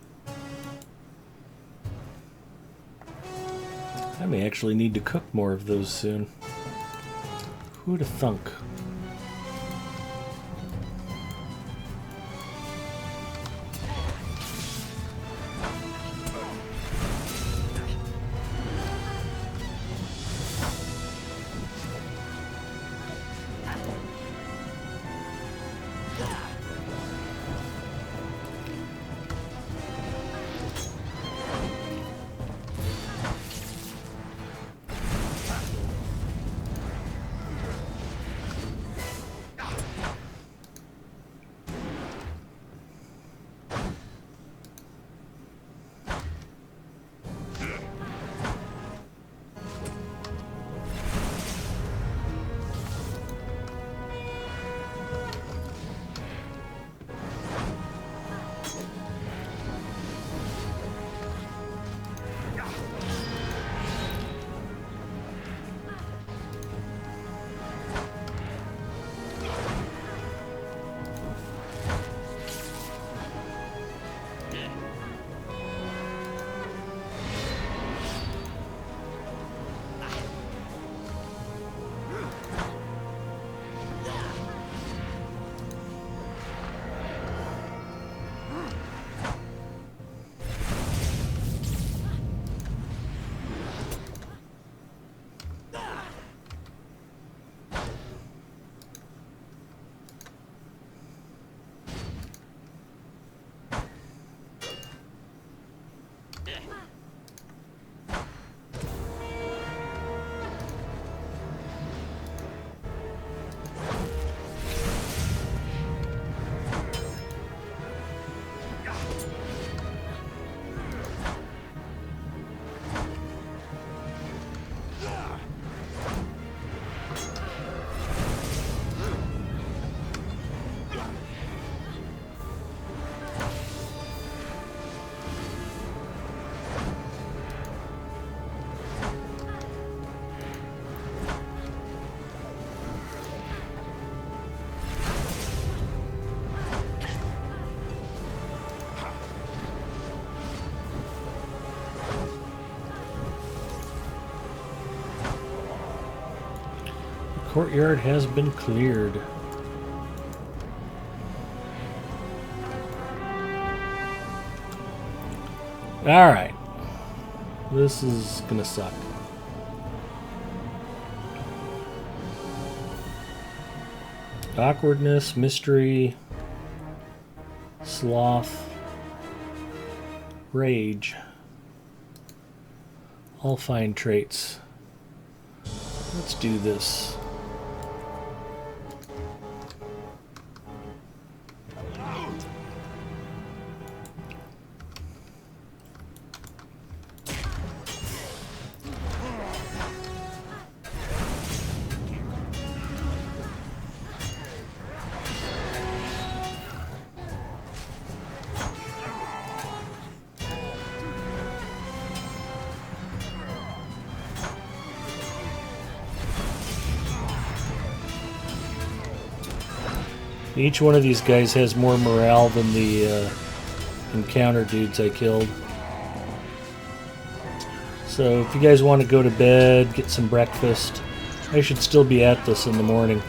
I may actually need to cook more of those soon. Who'd have thunk? Courtyard has been cleared. Alright. This is gonna suck. Awkwardness, mystery, sloth, rage. All fine traits. Let's do this. Each one of these guys has more morale than the encounter dudes I killed. So if you guys want to go to bed, get some breakfast, I should still be at this in the morning.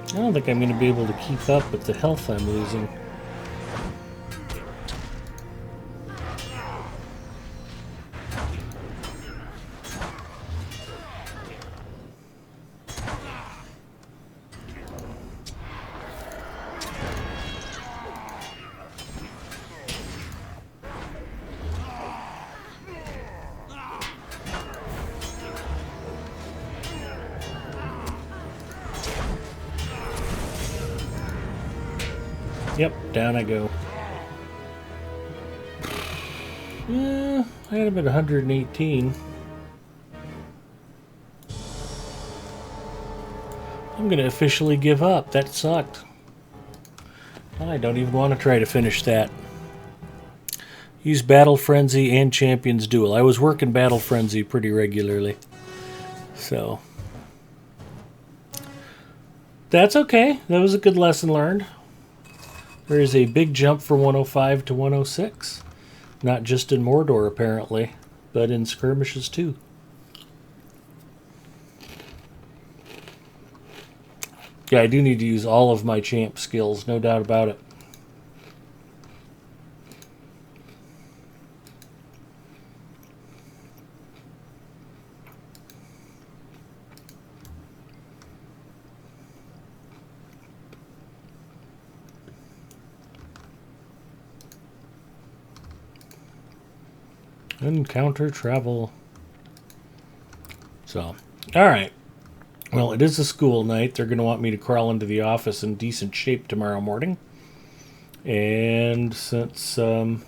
I don't think I'm going to be able to keep up with the health I'm losing. Yep, down I go. I had him at 118. I'm going to officially give up. That sucked. I don't even want to try to finish that. Use Battle Frenzy and Champions Duel. I was working Battle Frenzy pretty regularly. So that's okay. That was a good lesson learned. There is a big jump from 105 to 106. Not just in Mordor, apparently, but in skirmishes, too. Yeah, I do need to use all of my champ skills, no doubt about it. Encounter travel. So, alright. Well, it is a school night. They're going to want me to crawl into the office in decent shape tomorrow morning. And since Noah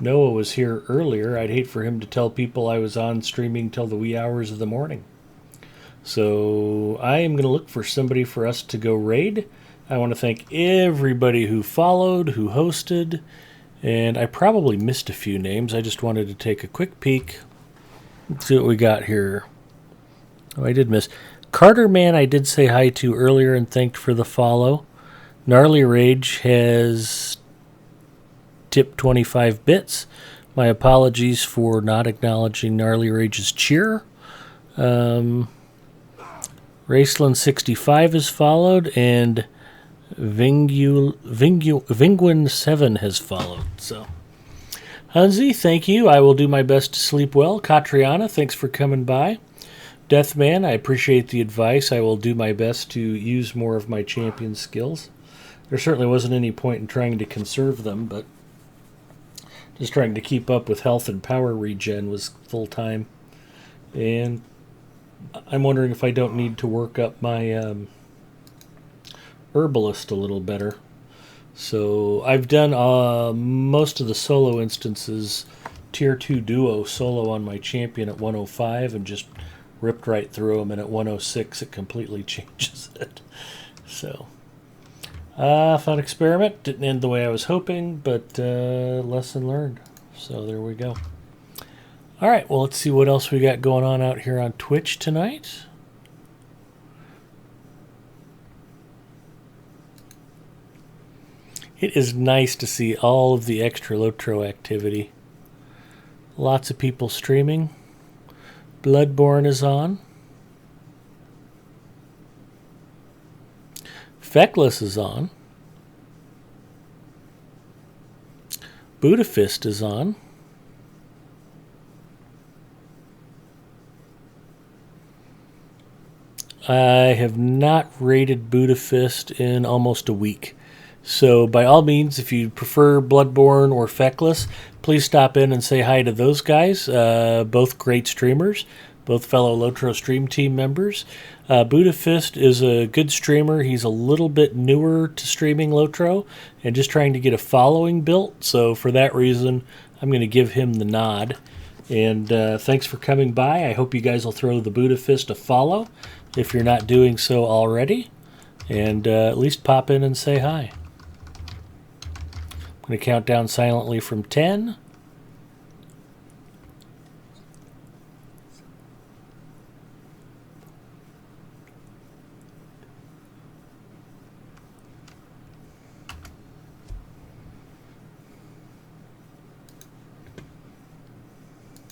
was here earlier, I'd hate for him to tell people I was on streaming till the wee hours of the morning. So I am going to look for somebody for us to go raid. I want to thank everybody who followed, who hosted, and I probably missed a few names. I just wanted to take a quick peek. Let's see what we got here. Oh, I did miss. Carter Man I did say hi to earlier and thanked for the follow. Gnarly Rage has tipped 25 bits. My apologies for not acknowledging Gnarly Rage's cheer. Raceland65 has followed, and Vinguin7 has followed. So, Hansi, thank you. I will do my best to sleep well. Katriana, thanks for coming by. Deathman, I appreciate the advice. I will do my best to use more of my champion skills. There certainly wasn't any point in trying to conserve them, but just trying to keep up with health and power regen was full time. And I'm wondering if I don't need to work up my herbalist a little better. So I've done most of the solo instances, tier 2 duo solo on my champion at 105 and just ripped right through them, and at 106 it completely changes it. So fun experiment. Didn't end the way I was hoping, but lesson learned. So there we go. All right, well, let's see what else we got going on out here on Twitch tonight. It is nice to see all of the extra Lotro activity. Lots of people streaming. Bloodborne is on. Feckless is on. Budafist is on. I have not rated Budafist in almost a week. So by all means, if you prefer Bloodborne or Feckless, please stop in and say hi to those guys. Both great streamers, both fellow Lotro stream team members. Budafist is a good streamer. He's a little bit newer to streaming Lotro and just trying to get a following built. So for that reason, I'm going to give him the nod. And thanks for coming by. I hope you guys will throw the Budafist a follow if you're not doing so already. And at least pop in and say hi. I'm going to count down silently from 10,